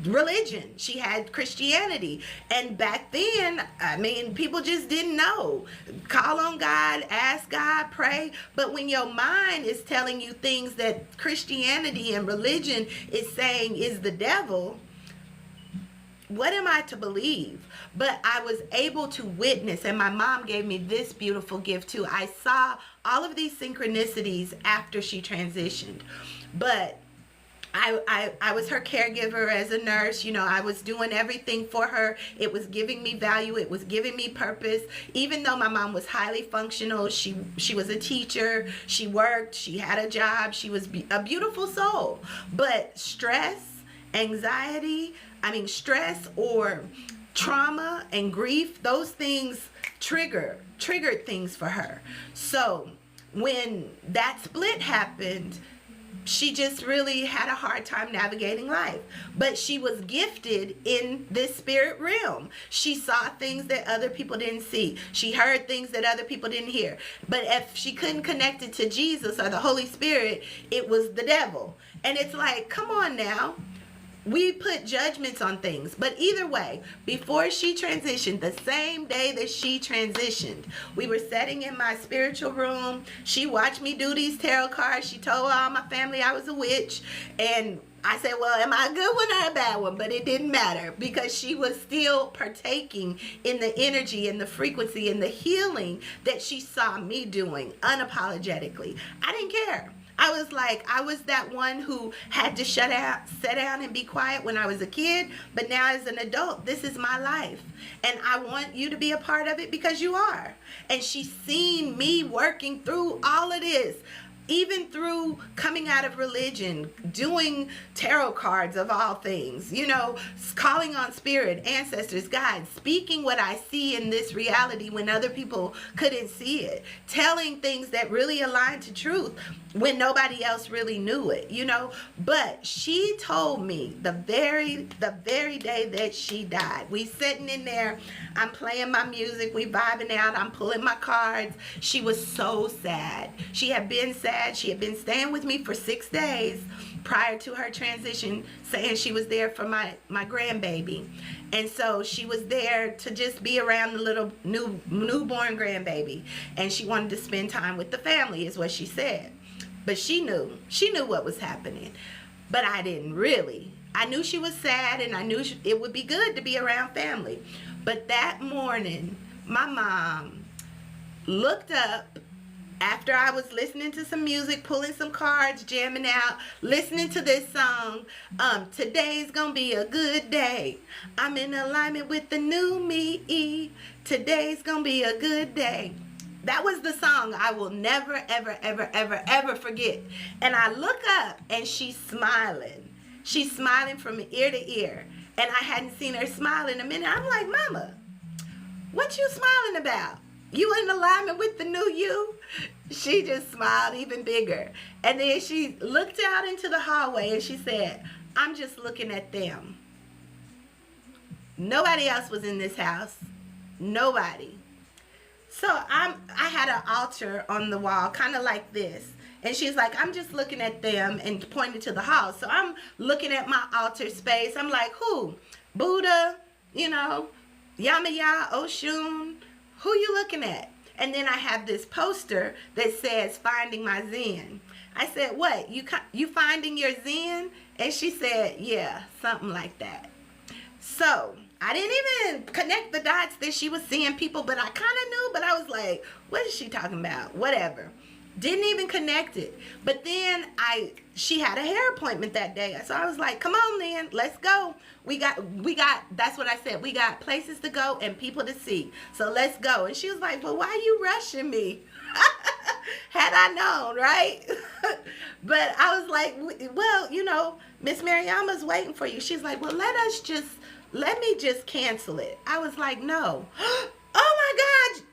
religion. She had Christianity. And back then, I mean, people just didn't know. Call on God, ask God, pray. But when your mind is telling you things that Christianity and religion is saying is the devil, what am I to believe? But I was able to witness, and my mom gave me this beautiful gift too. I saw all of these synchronicities after she transitioned. But I was her caregiver as a nurse. I was doing everything for her. It was giving me value. It was giving me purpose. Even though my mom was highly functional, she was a teacher. She worked. She had a job. She was a beautiful soul. But stress or trauma and grief, those things triggered things for her. So when that split happened, she just really had a hard time navigating life. But she was gifted in this spirit realm. She saw things that other people didn't see. She heard things that other people didn't hear. But if she couldn't connect it to Jesus or the Holy Spirit, it was the devil. And it's like, come on now. we put judgments on things. But either way, before she transitioned, the same day that she transitioned, we were sitting in my spiritual room. She watched me do these tarot cards. She told all my family I was a witch. And I said, well, am I a good one or a bad one? But it didn't matter, because she was still partaking in the energy and the frequency and the healing that she saw me doing unapologetically. I didn't care. I was like, I was that one who had to sit down and be quiet when I was a kid. But now as an adult, this is my life. And I want you to be a part of it, because you are. And she's seen me working through all of this. Even through coming out of religion, doing tarot cards of all things, you know, calling on spirit, ancestors, guides, speaking what I see in this reality when other people couldn't see it, telling things that really align to truth when nobody else really knew it, you know. But she told me the very day that she died, we sitting in there, I'm playing my music, we vibing out, I'm pulling my cards. She was so sad. She had been sad. She had been staying with me for 6 days prior to her transition, saying she was there for my grandbaby. And so she was there to just be around the little newborn grandbaby. And she wanted to spend time with the family, is what she said. But she knew what was happening. But I didn't really. I knew she was sad, and I knew it would be good to be around family. But that morning, my mom looked up after I was listening to some music, pulling some cards, jamming out, listening to this song. Today's gonna be a good day. I'm in alignment with the new me. Today's gonna be a good day. That was the song I will never, ever, ever, ever, ever forget. And I look up and she's smiling. She's smiling from ear to ear. And I hadn't seen her smile in a minute. I'm like, Mama, what you smiling about? You in alignment with the new you? She just smiled even bigger. And then she looked out into the hallway and she said, I'm just looking at them. Nobody else was in this house. Nobody. So I had an altar on the wall, kind of like this. And she's like, I'm just looking at them, and pointed to the hall. So I'm looking at my altar space. I'm like, who? Buddha, you know, Yamaya, Oshun. Who you looking at? And then I have this poster that says, Finding My Zen. I said, what? You finding your Zen? And she said, yeah, something like that. So I didn't even connect the dots that she was seeing people, but I kind of knew, but I was like, what is she talking about? Whatever. Didn't even connect it. But then she had a hair appointment that day. So I was like, come on then, let's go. We got, that's what I said. We got places to go and people to see. So let's go. And she was like, well, why are you rushing me? Had I known, right? But I was like, well, you know, Miss Mariama's waiting for you. She's like, well, let me just cancel it. I was like, no. Oh my God,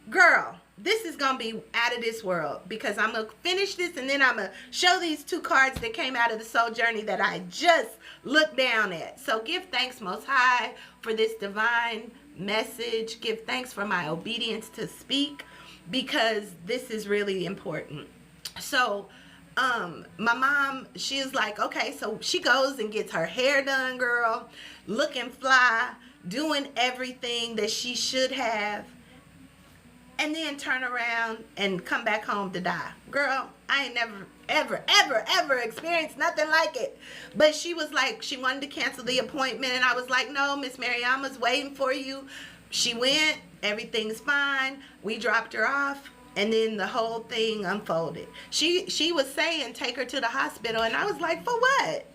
girl. This is going to be out of this world, because I'm going to finish this and then I'm going to show these 2 cards that came out of the soul journey that I just looked down at. So give thanks, Most High, for this divine message. Give thanks for my obedience to speak, because this is really important. So my mom, she is like, okay, so she goes and gets her hair done, girl, looking fly, doing everything that she should have. And then turn around and come back home to die. Girl, I ain't never, ever, ever, ever experienced nothing like it. But she was like, she wanted to cancel the appointment. And I was like, no, Miss Mariama's waiting for you. She went, everything's fine. We dropped her off. And then the whole thing unfolded. She was saying, take her to the hospital. And I was like, for what?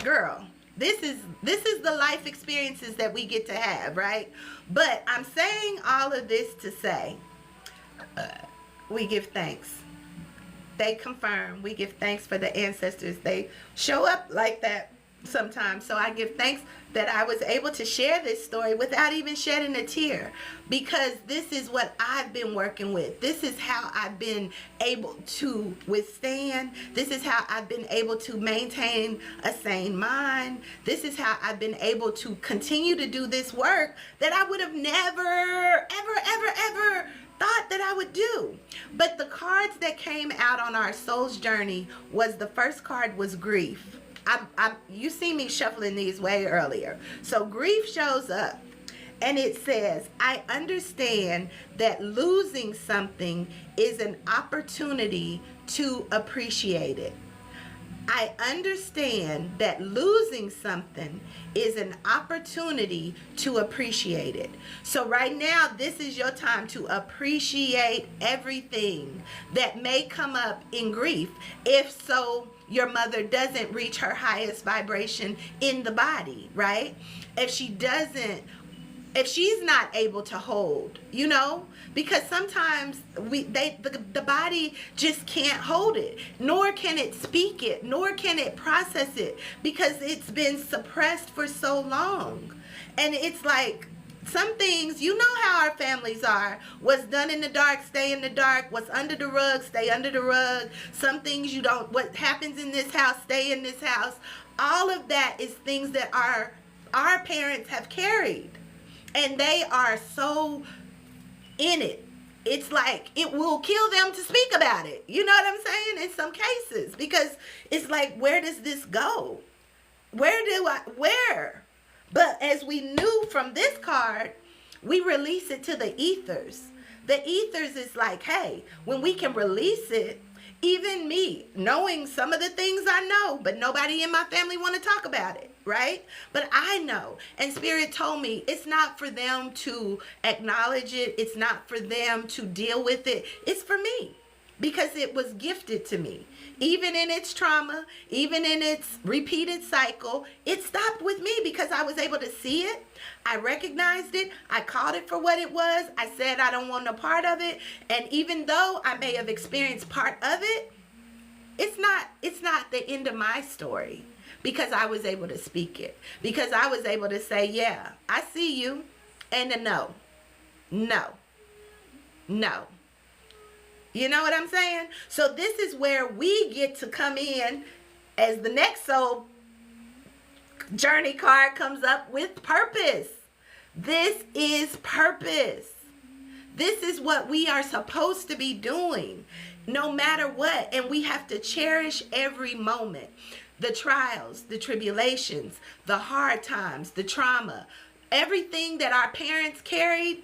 Girl, this is the life experiences that we get to have, right? But I'm saying all of this to say, we give thanks. They confirm. We give thanks for the ancestors. They show up like that sometimes. So I give thanks that I was able to share this story without even shedding a tear, because this is what I've been working with. This is how I've been able to withstand. This is how I've been able to maintain a sane mind. This is how I've been able to continue to do this work that I would have never, ever, ever, ever thought that I would do. But the cards that came out on our soul's journey was, the first card was grief. You see me shuffling these way earlier. So grief shows up and it says, I understand that losing something is an opportunity to appreciate it. I understand that losing something is an opportunity to appreciate it. So right now, this is your time to appreciate everything that may come up in grief. If so, your mother doesn't reach her highest vibration in the body, right? If she's not able to hold, because sometimes the body just can't hold it, nor can it speak it, nor can it process it, because it's been suppressed for so long. And it's like, some things, how our families are. What's done in the dark, stay in the dark. What's under the rug, stay under the rug. Some things what happens in this house, stay in this house. All of that is things that our parents have carried. And they are so in it. It's like it will kill them to speak about it. You know what I'm saying? In some cases. Because it's like, where does this go? Where? But as we knew from this card, we release it to the ethers. The ethers is like, hey, when we can release it, even me, knowing some of the things I know, but nobody in my family want to talk about it, right? But I know. And Spirit told me it's not for them to acknowledge it. It's not for them to deal with it. It's for me, because it was gifted to me. Even in its trauma, even in its repeated cycle, it stopped with me because I was able to see it. I recognized it. I called it for what it was. I said I don't want no part of it. And even though I may have experienced part of it, it's not the end of my story, because I was able to speak it. Because I was able to say, yeah, I see you. And a no. You know what I'm saying? So this is where we get to come in as the next soul journey card comes up with purpose. This is purpose. This is what we are supposed to be doing no matter what. And we have to cherish every moment. The trials, the tribulations, the hard times, the trauma, everything that our parents carried.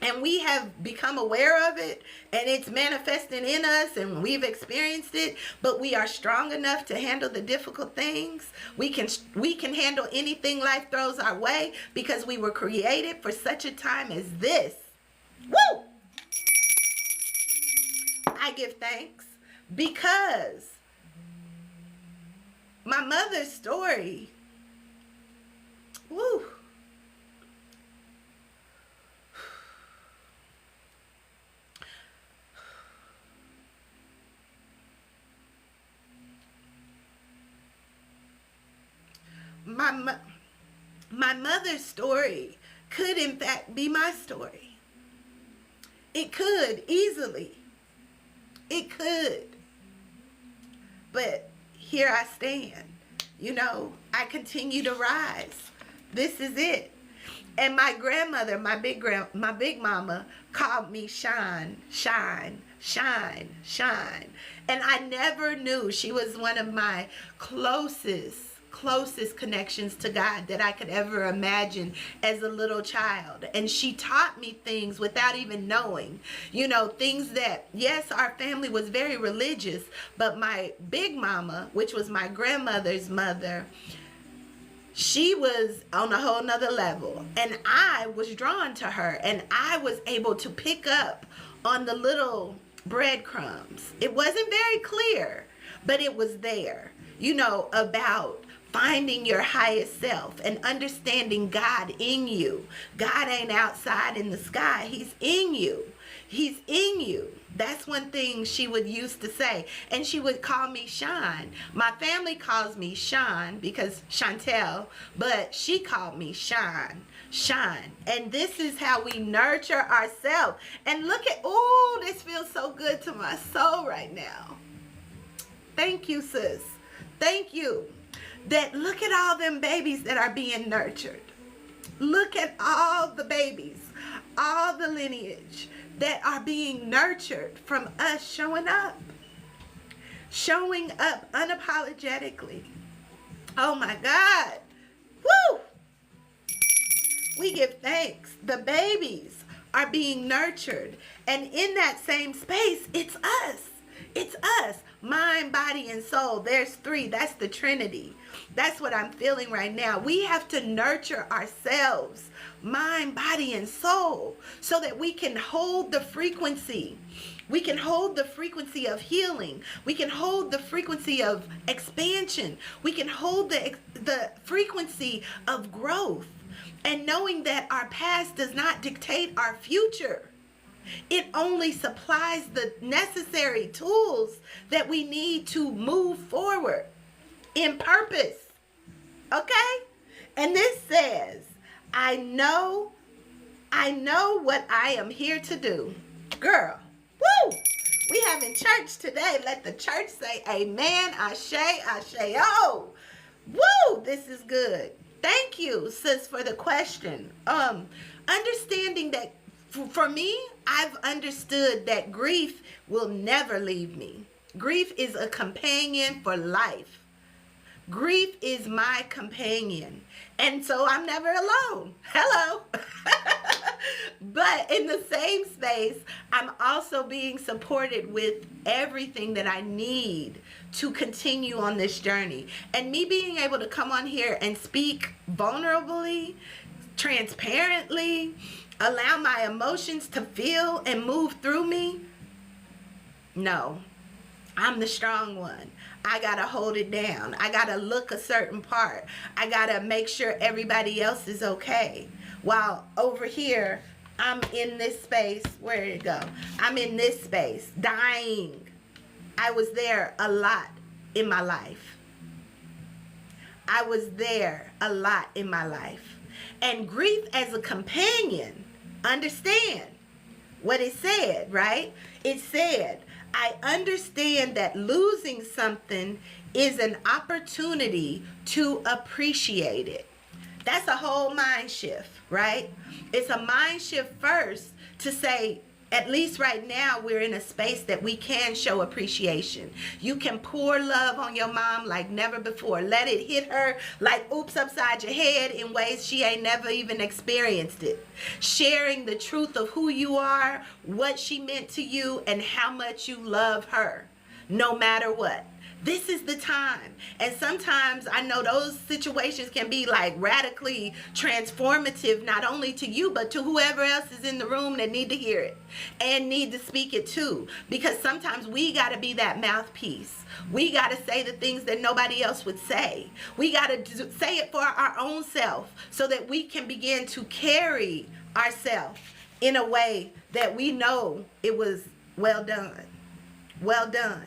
And we have become aware of it, and it's manifesting in us, and we've experienced it, but we are strong enough to handle the difficult things. We can handle anything life throws our way, because we were created for such a time as this. Woo! I give thanks, because my mother's story, woo, my mother's story could in fact be my story. It could easily. It could. But here I stand. I continue to rise. This is it. And my grandmother, my big mama, called me shine, shine, shine, shine. And I never knew. She was one of my closest connections to God that I could ever imagine as a little child. And she taught me things without even knowing, things that, yes, our family was very religious, but my big mama, which was my grandmother's mother, she was on a whole nother level. And I was drawn to her, and I was able to pick up on the little breadcrumbs. It wasn't very clear, but it was there, about finding your highest self and understanding God in you. God ain't outside in the sky. He's in you. He's in you. That's one thing she would used to say. And she would call me Shine. My family calls me Sean because Chantel, but she called me Shine. Shine. And this is how we nurture ourselves. And look at, oh, this feels so good to my soul right now. Thank you, sis. Thank you. Look at all them babies that are being nurtured. Look at all the babies, all the lineage that are being nurtured from us showing up unapologetically. Oh my God. Woo! We give thanks. The babies are being nurtured. And in that same space, it's us. It's us. Mind, body, and soul. There's three. That's the Trinity. That's what I'm feeling right now. We have to nurture ourselves, mind, body, and soul, so that we can hold the frequency. We can hold the frequency of healing. We can hold the frequency of expansion. We can hold the frequency of growth. And knowing that our past does not dictate our future. It only supplies the necessary tools that we need to move forward in purpose. Okay? And this says, I know what I am here to do. Girl, woo! We having church today. Let the church say amen, ashe, ashe-o. Woo! This is good. Thank you, sis, for the question. Understanding that for me, I've understood that grief will never leave me. Grief is a companion for life. Grief is my companion. And so I'm never alone. Hello. But in the same space, I'm also being supported with everything that I need to continue on this journey. And me being able to come on here and speak vulnerably, transparently, allow my emotions to feel and move through me. No, I'm the strong one. I gotta hold it down. I gotta look a certain part. I gotta make sure everybody else is okay. While over here, I'm in this space. Where did it go? I'm in this space, dying. I was there a lot in my life. I was there a lot in my life. And grief as a companion, understand what it said, right? It said, I understand that losing something is an opportunity to appreciate it. That's a whole mind shift, right? It's a mind shift first to say, at least right now, we're in a space that we can show appreciation. You can pour love on your mom like never before. Let it hit her like oops upside your head in ways she ain't never even experienced it. Sharing the truth of who you are, what she meant to you, and how much you love her, no matter what. This is the time. And sometimes I know those situations can be like radically transformative, not only to you, but to whoever else is in the room that need to hear it and need to speak it too. Because sometimes we got to be that mouthpiece. We got to say the things that nobody else would say. We got to say it for our own self so that we can begin to carry ourselves in a way that we know it was well done. Well done.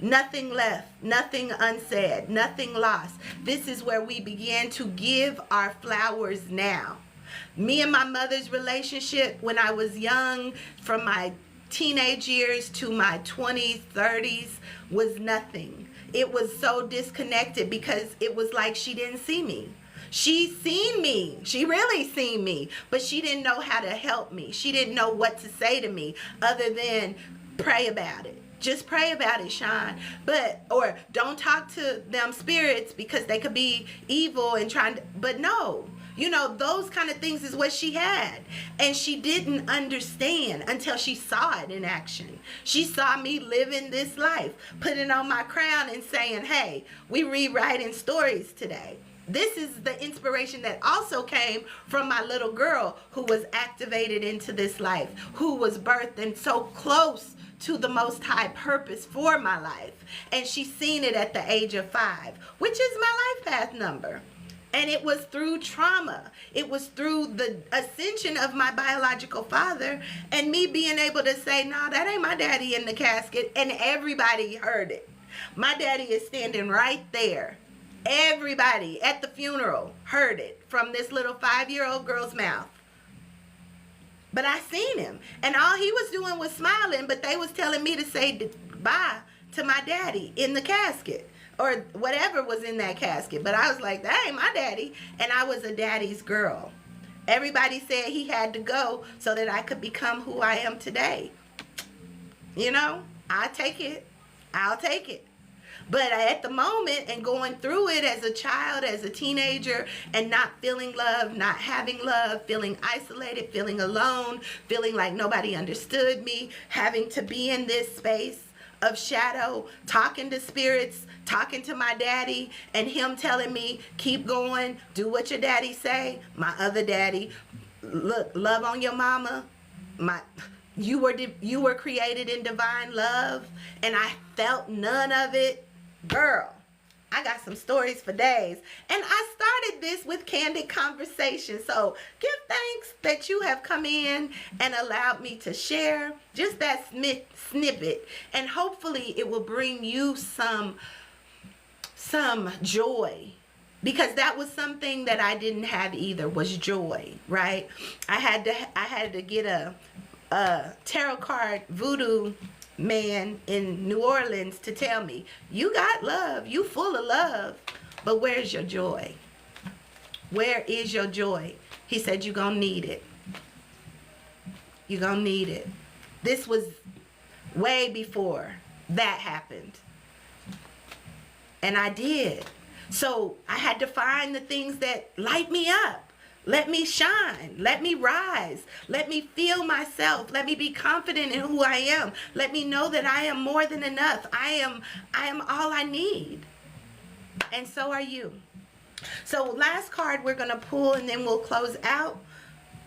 Nothing left, nothing unsaid, nothing lost. This is where we begin to give our flowers now. Me and my mother's relationship when I was young, from my teenage years to my 20s, 30s, was nothing. It was so disconnected because it was like she didn't see me. She seen me. She really seen me, but she didn't know how to help me. She didn't know what to say to me other than pray about it. Just pray about it, Sean. Or don't talk to them spirits because they could be evil and trying to, but no. You know, those kind of things is what she had. And she didn't understand until she saw it in action. She saw me living this life, putting on my crown and saying, hey, we rewriting stories today. This is the inspiration that also came from my little girl who was activated into this life, who was birthed and so close to the Most High purpose for my life. And she's seen it at the age of 5, which is my life path number. And it was through trauma. It was through the ascension of my biological father and me being able to say, no, that ain't my daddy in the casket. And everybody heard it. My daddy is standing right there. Everybody at the funeral heard it from this little 5-year-old girl's mouth. But I seen him, and all he was doing was smiling, but they was telling me to say bye to my daddy in the casket, or whatever was in that casket. But I was like, that ain't my daddy, and I was a daddy's girl. Everybody said he had to go so that I could become who I am today. You know, I'll take it. But at the moment and going through it as a child, as a teenager, and not feeling love, not having love, feeling isolated, feeling alone, feeling like nobody understood me, having to be in this space of shadow, talking to spirits, talking to my daddy, and him telling me, keep going, do what your daddy say. My other daddy, look, love on your mama. You were created in divine love, and I felt none of it. Girl, I got some stories for days. And I started this with Candid Conversation. So give thanks that you have come in and allowed me to share just that snippet. And hopefully it will bring you some joy. Because that was something that I didn't have either, was joy, right? I had to get a tarot card voodoo man in New Orleans to tell me, you got love, you full of love, but where's your joy? Where is your joy? He said, you're gonna need it. You're gonna need it. This was way before that happened. And I did. So I had to find the things that light me up. Let me shine. Let me rise. Let me feel myself. Let me be confident in who I am. Let me know that I am more than enough. I am all I need. And so are you. So last card we're going to pull, and then we'll close out.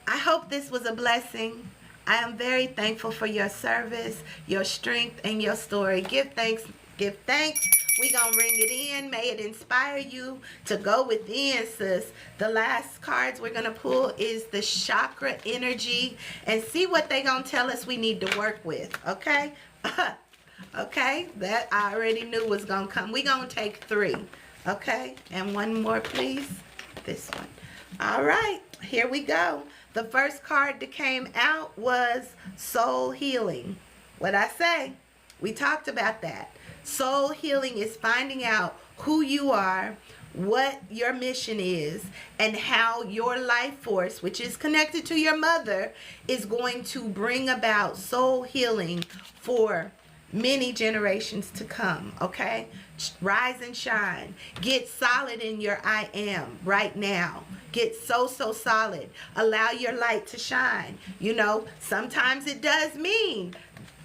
I hope this was a blessing. I am very thankful for your service, your strength, and your story. Give thanks. Give thanks. We're going to ring it in. May it inspire you to go within, sis. The last cards we're going to pull is the chakra energy, and see what they're going to tell us we need to work with, okay? Okay, that I already knew was going to come. We're going to take 3, okay? And one more, please. This one. All right, here we go. The first card that came out was soul healing. What'd I say? We talked about that. Soul healing is finding out who you are, what your mission is, and how your life force, which is connected to your mother, is going to bring about soul healing for many generations to come, okay? Rise and shine. Get solid in your I am right now. Get so solid. Allow your light to shine. You know, sometimes it does mean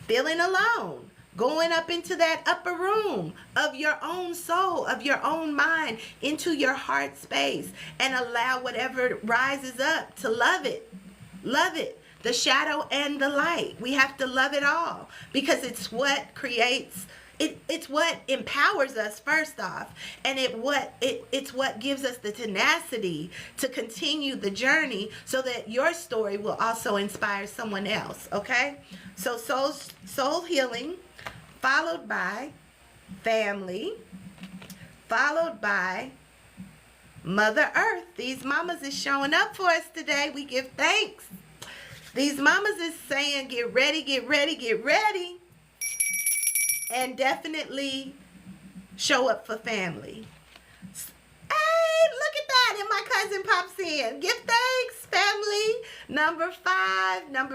feeling alone. Going up into that upper room of your own soul, of your own mind, into your heart space, and allow whatever rises up to love it. Love it. The shadow and the light. We have to love it all, because it's what creates, it's what empowers us first off, and it's what gives us the tenacity to continue the journey, so that your story will also inspire someone else, okay? So soul healing, followed by family, followed by Mother Earth. These mamas is showing up for us today. We give thanks. These mamas is saying, get ready, get ready, get ready. And definitely show up for family. Hey, look at that. And my cousin pops in. Give thanks, family. Number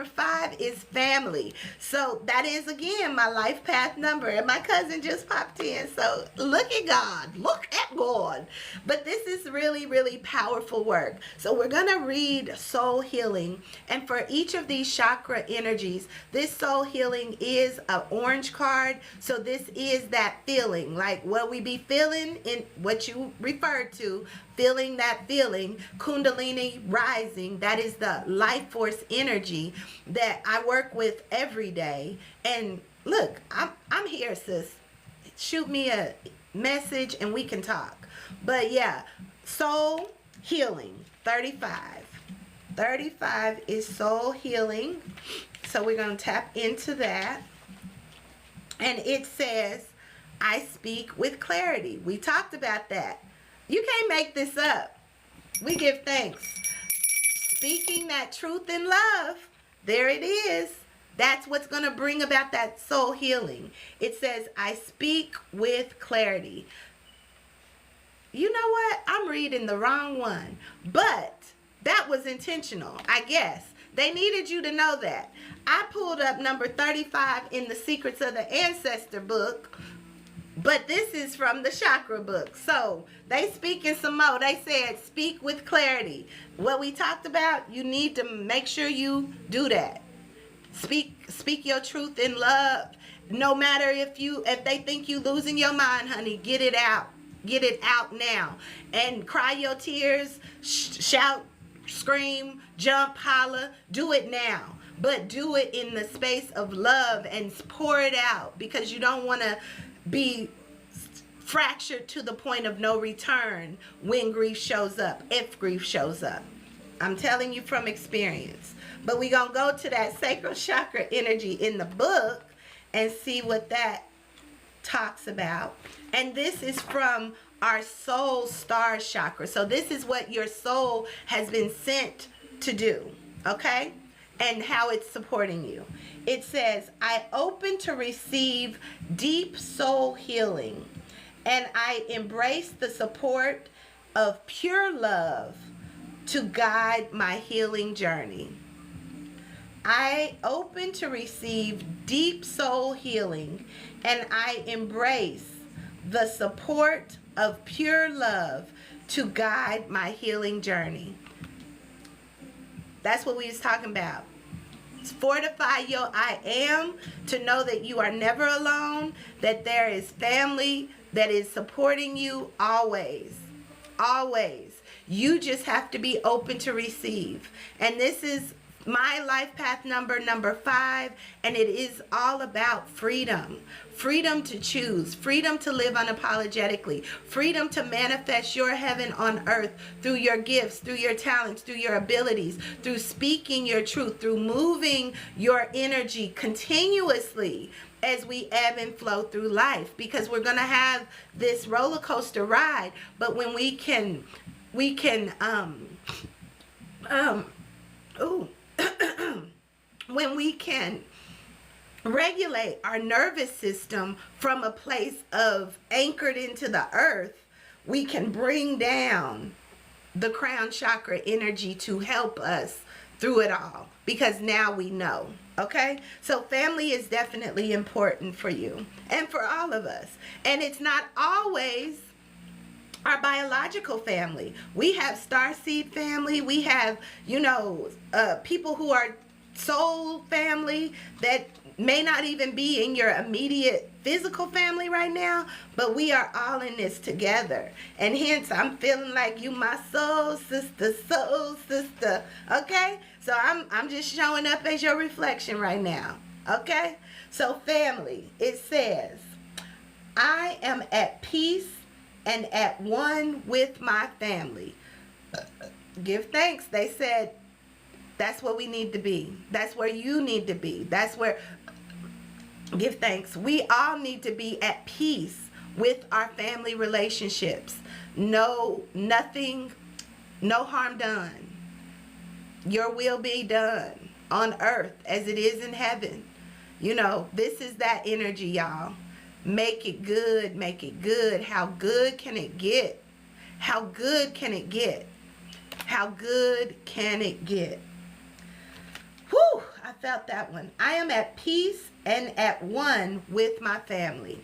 5 is family. So that is, again, my life path number. And my cousin just popped in. So look at God. Look at God. But this is really, really powerful work. So we're going to read soul healing. And for each of these chakra energies, this soul healing is an orange card. So this is that feeling. Like what we be feeling in what you referred to. Feeling that feeling, Kundalini rising, that is the life force energy that I work with every day. And look, I'm here, sis. Shoot me a message and we can talk. But yeah, soul healing, 35. 35 is soul healing. So we're going to tap into that. And it says, I speak with clarity. We talked about that. You can't make this up. We give thanks. Speaking that truth in love, there it is. That's what's going to bring about that soul healing. It says, I speak with clarity. You know what? I'm reading the wrong one. But that was intentional, I guess. They needed you to know that. I pulled up number 35 in the Secrets of the Ancestor book But this is from the chakra book. So they speaking some more. They said, speak with clarity. What we talked about, you need to make sure you do that. Speak your truth in love. No matter if they think you losing your mind, honey, get it out. Get it out now. And cry your tears, shout, scream, jump, holler. Do it now. But do it in the space of love and pour it out, because you don't want to be fractured to the point of no return when grief shows up, if grief shows up. I'm telling you from experience. But we're going to go to that sacral chakra energy in the book and see what that talks about. And this is from our soul star chakra. So this is what your soul has been sent to do, okay? And how it's supporting you. It says, I open to receive deep soul healing, and I embrace the support of pure love to guide my healing journey. I open to receive deep soul healing, and I embrace the support of pure love to guide my healing journey. That's what we was talking about. Fortify your I am to know that you are never alone, that there is family that is supporting you always. Always. You just have to be open to receive. And this is my life path number 5, and it is all about freedom. Freedom to choose, freedom to live unapologetically, freedom to manifest your heaven on earth through your gifts, through your talents, through your abilities, through speaking your truth, through moving your energy continuously as we ebb and flow through life, because we're going to have this roller coaster ride. But when we can when we can regulate our nervous system from a place of anchored into the earth, we can bring down the crown chakra energy to help us through it all, because now we know. Okay, so family is definitely important for you and for all of us, and it's not always our biological family. We have starseed family. We have, people who are soul family that may not even be in your immediate physical family right now, but we are all in this together. And hence, I'm feeling like you my soul sister, okay? So I'm just showing up as your reflection right now, okay? So family, it says, I am at peace and at one with my family. Give thanks. They said that's what we need to be. That's where you need to be. That's where, give thanks. We all need to be at peace with our family relationships. Nothing, no harm done. Your will be done on earth as it is in heaven. This is that energy, y'all. Make it good, make it good. How good can it get? How good can it get? How good can it get? Whew, I felt that one. I am at peace and at one with my family.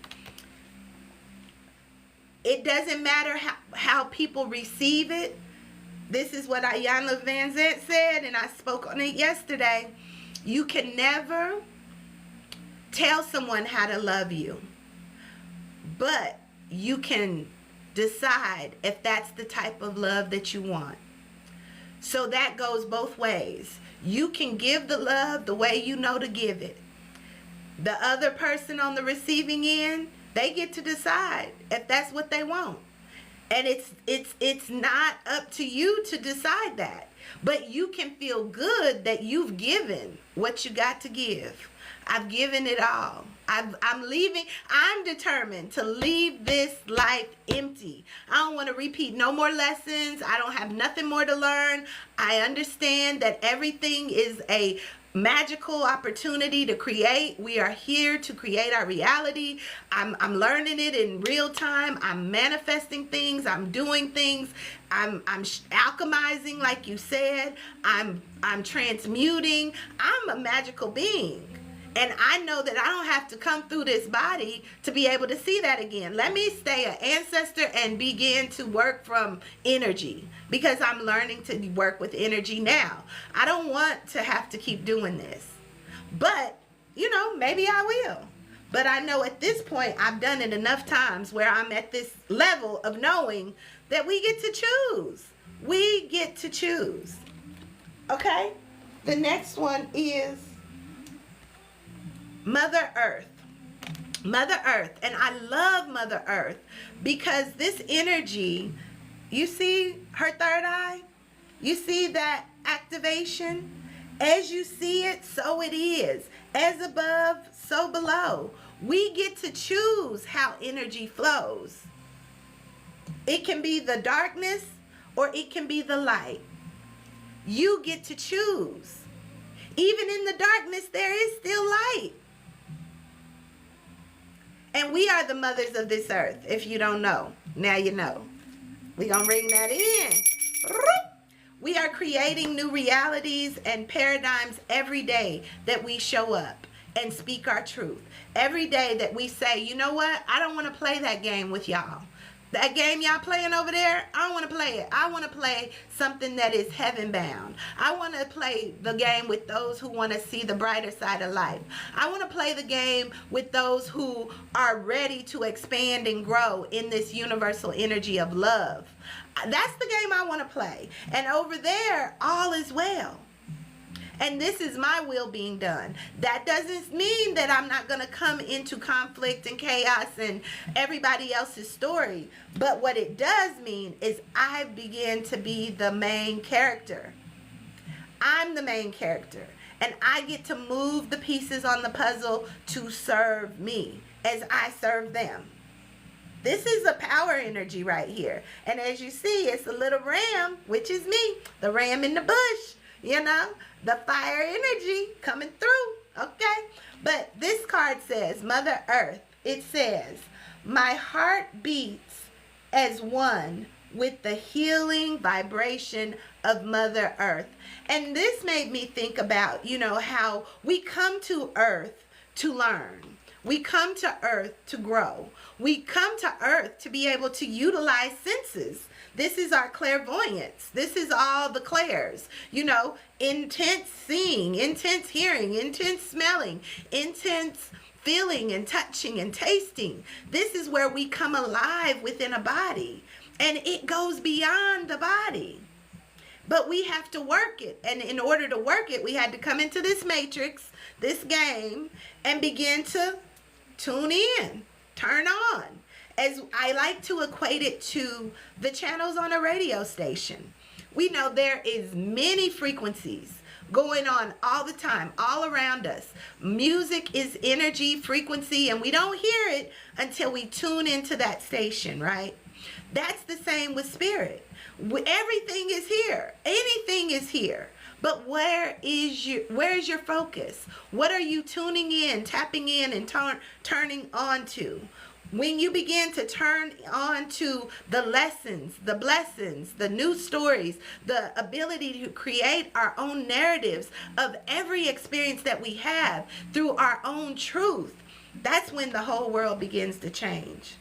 It doesn't matter how people receive it. This is what Ayanna Van Zant said, and I spoke on it yesterday. You can never tell someone how to love you, but you can decide if that's the type of love that you want. So that goes both ways. You can give the love the way you know to give it. The other person on the receiving end, they get to decide if that's what they want. And it's not up to you to decide that. But you can feel good that you've given what you got to give. I've given it all. I'm leaving. I'm determined to leave this life empty. I don't want to repeat no more lessons. I don't have nothing more to learn. I understand that everything is a magical opportunity to create. We are here to create our reality. I'm learning it in real time. I'm manifesting things. I'm doing things. I'm alchemizing, like you said. I'm transmuting. I'm a magical being. And I know that I don't have to come through this body to be able to see that again. Let me stay an ancestor and begin to work from energy, because I'm learning to work with energy now. I don't want to have to keep doing this. But, maybe I will. But I know at this point I've done it enough times where I'm at this level of knowing that we get to choose. We get to choose. Okay? The next one is Mother Earth. Mother Earth. And I love Mother Earth because this energy, you see her third eye? You see that activation? As you see it, so it is. As above, so below. We get to choose how energy flows. It can be the darkness or it can be the light. You get to choose. Even in the darkness, there is still light. And we are the mothers of this earth. If you don't know, now you know. We're going to bring that in. We are creating new realities and paradigms every day that we show up and speak our truth. Every day that we say, you know what? I don't want to play that game with y'all. That game y'all playing over there, I don't want to play it. I want to play something that is heaven bound. I want to play the game with those who want to see the brighter side of life. I want to play the game with those who are ready to expand and grow in this universal energy of love. That's the game I want to play. And over there, all is well. And this is my will being done. That doesn't mean that I'm not going to come into conflict and chaos and everybody else's story. But what it does mean is I begin to be the main character. I'm the main character. And I get to move the pieces on the puzzle to serve me as I serve them. This is a power energy right here. And as you see, it's a little ram, which is me, the ram in the bush, the fire energy coming through, okay? But this card says, Mother Earth, it says, my heart beats as one with the healing vibration of Mother Earth. And this made me think about, how we come to Earth to learn. We come to Earth to grow. We come to Earth to be able to utilize senses. This is our clairvoyance. This is all the clairs. Intense seeing, intense hearing, intense smelling, intense feeling and touching and tasting. This is where we come alive within a body. And it goes beyond the body. But we have to work it. And in order to work it, we had to come into this matrix, this game, and begin to tune in, turn on. As I like to equate it to the channels on a radio station. We know there is many frequencies going on all the time, all around us. Music is energy, frequency, and we don't hear it until we tune into that station, right? That's the same with spirit. Everything is here. Anything is here. But where is your focus? What are you tuning in, tapping in, and turning on to? When you begin to turn on to the lessons, the blessings, the new stories, the ability to create our own narratives of every experience that we have through our own truth, that's when the whole world begins to change.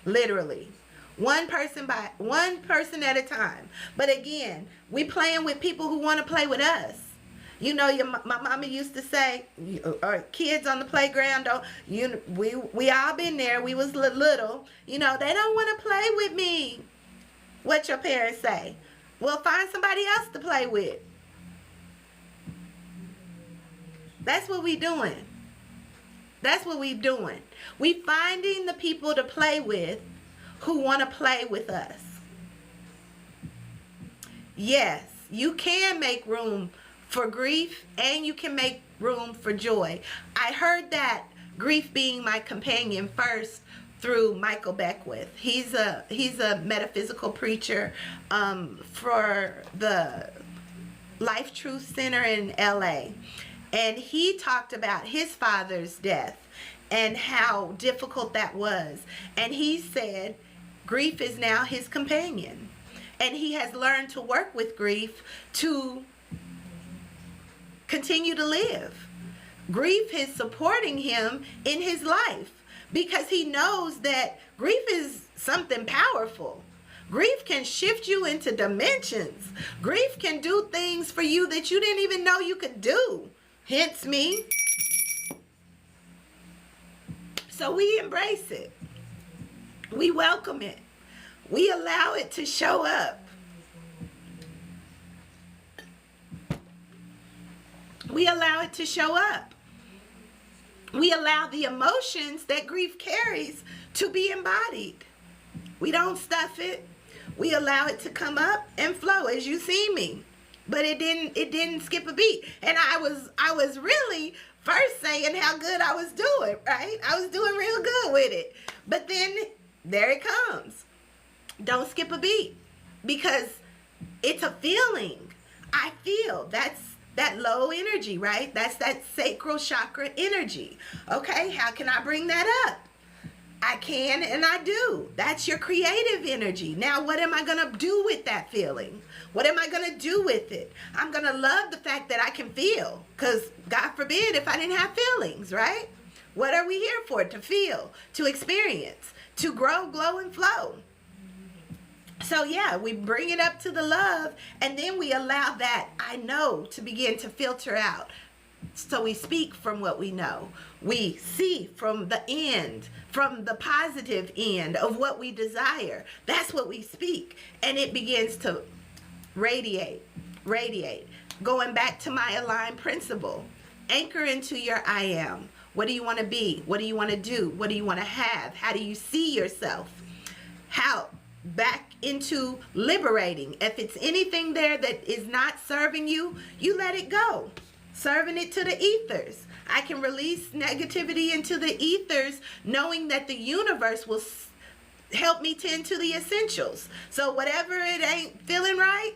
Literally. One person at a time. But again, we playing with people who want to play with us. My mama used to say, kids on the playground, we all been there. We was little. They don't want to play with me. What your parents say? Well, find somebody else to play with. That's what we doing. That's what we doing. We finding the people to play with who want to play with us. Yes, you can make room for grief, and you can make room for joy. I heard that grief being my companion first through Michael Beckwith. He's a metaphysical preacher for the Life Truth Center in LA. And he talked about his father's death and how difficult that was. And he said grief is now his companion. And he has learned to work with grief to continue to live. grief is supporting him in his life because he knows that grief is something powerful. Grief can shift you into dimensions. Grief can do things for you that you didn't even know you could do. Hence me. So we embrace it. We welcome it. We allow it to show up. We allow it to show up. We allow the emotions that grief carries to be embodied. We don't stuff it. We allow it to come up and flow as you see me. But it didn't skip a beat. And I was really first saying how good I was doing, right? I was doing real good with it. But then there it comes. Don't skip a beat, because it's a feeling. I feel that's that low energy, right? That's that sacral chakra energy. Okay, how can I bring that up? I can and I do. That's your creative energy. Now, what am I going to do with that feeling? What am I going to do with it? I'm going to love the fact that I can feel, because God forbid if I didn't have feelings, right? What are we here for? To feel, to experience, to grow, glow, and flow. So yeah, we bring it up to the love, and then we allow that I know to begin to filter out. So we speak from what we know. We see from the end, from the positive end of what we desire. That's what we speak. And it begins to radiate. Going back to my aligned principle. Anchor into your I am. What do you want to be? What do you want to do? What do you want to have? How do you see yourself? How? Back into liberating. If it's anything there that is not serving you, you let it go. Serving it to the ethers. I can release negativity into the ethers, knowing that the universe will help me tend to the essentials. So whatever it ain't feeling right,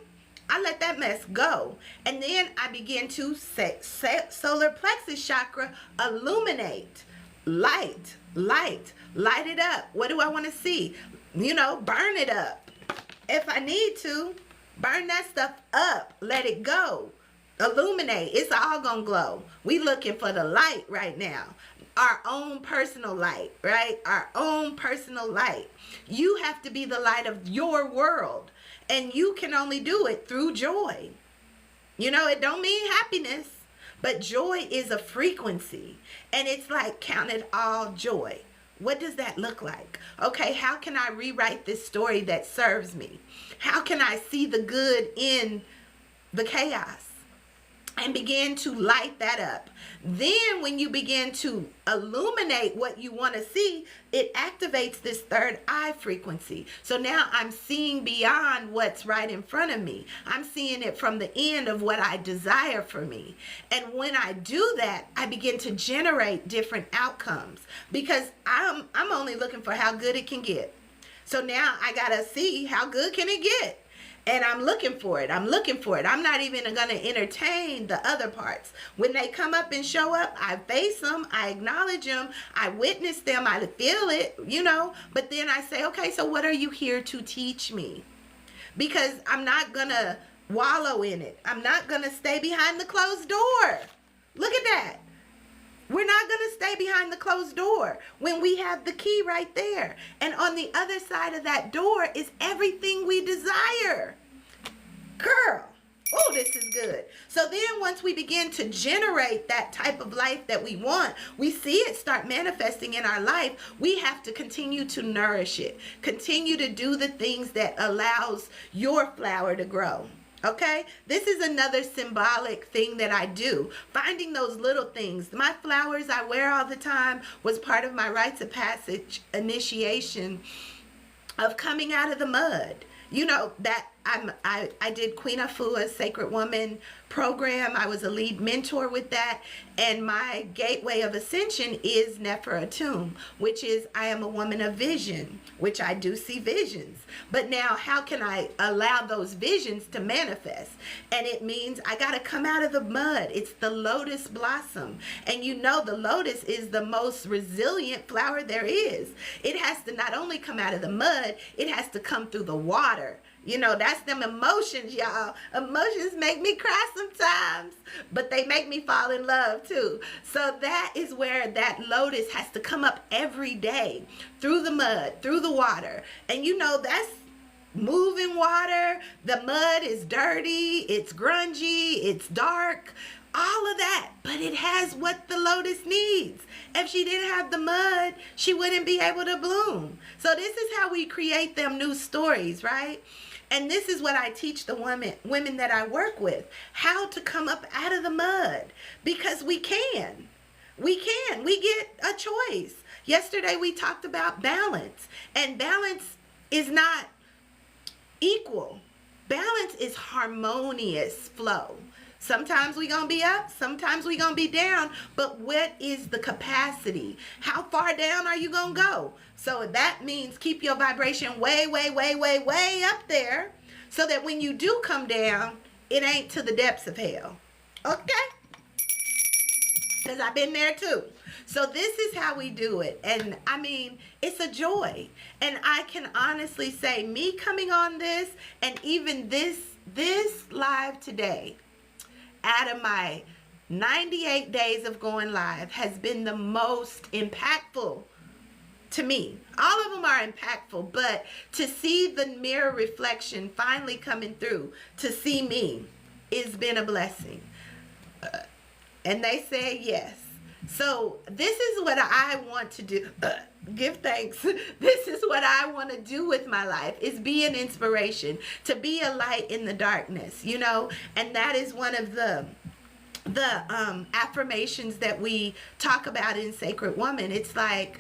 I let that mess go. And then I begin to solar plexus chakra illuminate. Light it up. What do I want to see? Burn it up. If I need to, burn that stuff up. Let it go. Illuminate. It's all gonna glow. We looking for the light right now. Our own personal light, right? Our own personal light. You have to be the light of your world. And you can only do it through joy. It don't mean happiness, but joy is a frequency. And it's like count it all joy. What does that look like? Okay, how can I rewrite this story that serves me? How can I see the good in the chaos and begin to light that up? Then when you begin to illuminate what you want to see, it activates this third eye frequency. So now I'm seeing beyond what's right in front of me. I'm seeing it from the end of what I desire for me. And when I do that, I begin to generate different outcomes, because I'm only looking for how good it can get. So now I got to see how good can it get. And I'm looking for it. I'm not even going to entertain the other parts. When they come up and show up, I face them. I acknowledge them. I witness them. I feel it, But then I say, okay, so what are you here to teach me? Because I'm not going to wallow in it. I'm not going to stay behind the closed door. Look at that. We're not going to stay behind the closed door when we have the key right there. And on the other side of that door is everything we desire. Girl, oh, this is good. So then once we begin to generate that type of life that we want, we see it start manifesting in our life. We have to continue to nourish it. Continue to do the things that allows your flower to grow. Okay, this is another symbolic thing that I do. Finding those little things. My flowers I wear all the time was part of my rites of passage initiation of coming out of the mud. That I did Queen Afua's Sacred Woman program. I was a lead mentor with that. And my gateway of ascension is Neferatum, which is I am a woman of vision, which I do see visions. But now how can I allow those visions to manifest? And it means I got to come out of the mud. It's the lotus blossom. And the lotus is the most resilient flower there is. It has to not only come out of the mud, it has to come through the water. You know, that's them emotions, y'all. Emotions make me cry sometimes, but they make me fall in love too. So that is where that lotus has to come up every day through the mud, through the water. And you know, that's moving water. The mud is dirty, it's grungy, it's dark, all of that, but it has what the lotus needs. If she didn't have the mud, she wouldn't be able to bloom. So this is how we create them new stories, right? And this is what I teach the women that I work with, how to come up out of the mud, because we can. We get a choice. Yesterday we talked about balance, and balance is not equal. Balance is harmonious flow. Sometimes we gonna be up, sometimes we gonna be down, but what is the capacity? How far down are you gonna go? So that means keep your vibration way, way, way, way, way up there, so that when you do come down, it ain't to the depths of hell. Okay? Because I've been there too. So this is how we do it. And I mean, it's a joy. And I can honestly say, me coming on this, and even this live today, out of my 98 days of going live, has been the most impactful to me. All of them are impactful, but to see the mirror reflection finally coming through, to see me, it's been a blessing. And they said yes. So this is what I want to do. Give thanks. This is what I want to do with my life, is be an inspiration, to be a light in the darkness, you know. And that is one of the affirmations that we talk about in Sacred Woman. It's like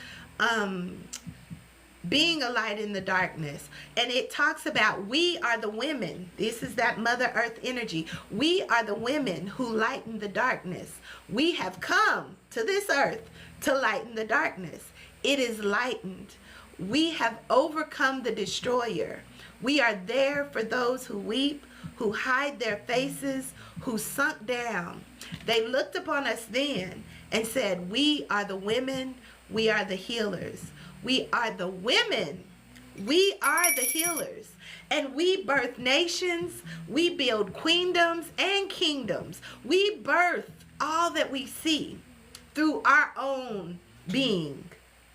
being a light in the darkness. And it talks about, we are the women. This is that Mother Earth energy. We are the women who lighten the darkness. We have come to this earth to lighten the darkness. It is lightened. We have overcome the destroyer. We are there for those who weep, who hide their faces, who sunk down. They looked upon us then and said, we are the women, we are the healers. We are the women. We are the healers. And we birth nations. We build queendoms and kingdoms. We birth all that we see through our own being.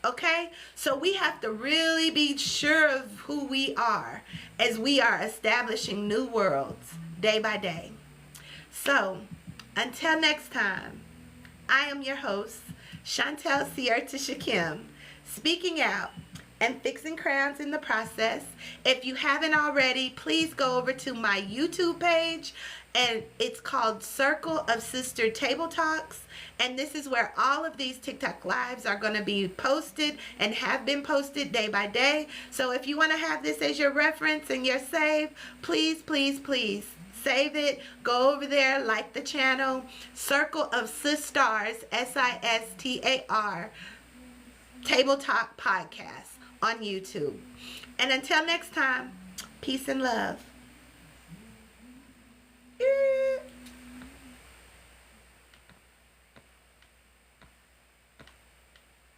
Okay? So we have to really be sure of who we are as we are establishing new worlds day by day. So until next time, I am your host, Chantel Sierta Shakim, speaking out and fixing crowns in the process. If you haven't already, please go over to my YouTube page, and it's called Circle of Sister Table Talks. And this is where all of these TikTok lives are going to be posted and have been posted day by day. So if you want to have this as your reference and your save, please, please, please save it. Go over there, like the channel, Circle of Sistars, SISTAR, Table Talk Podcast on YouTube. And until next time, peace and love.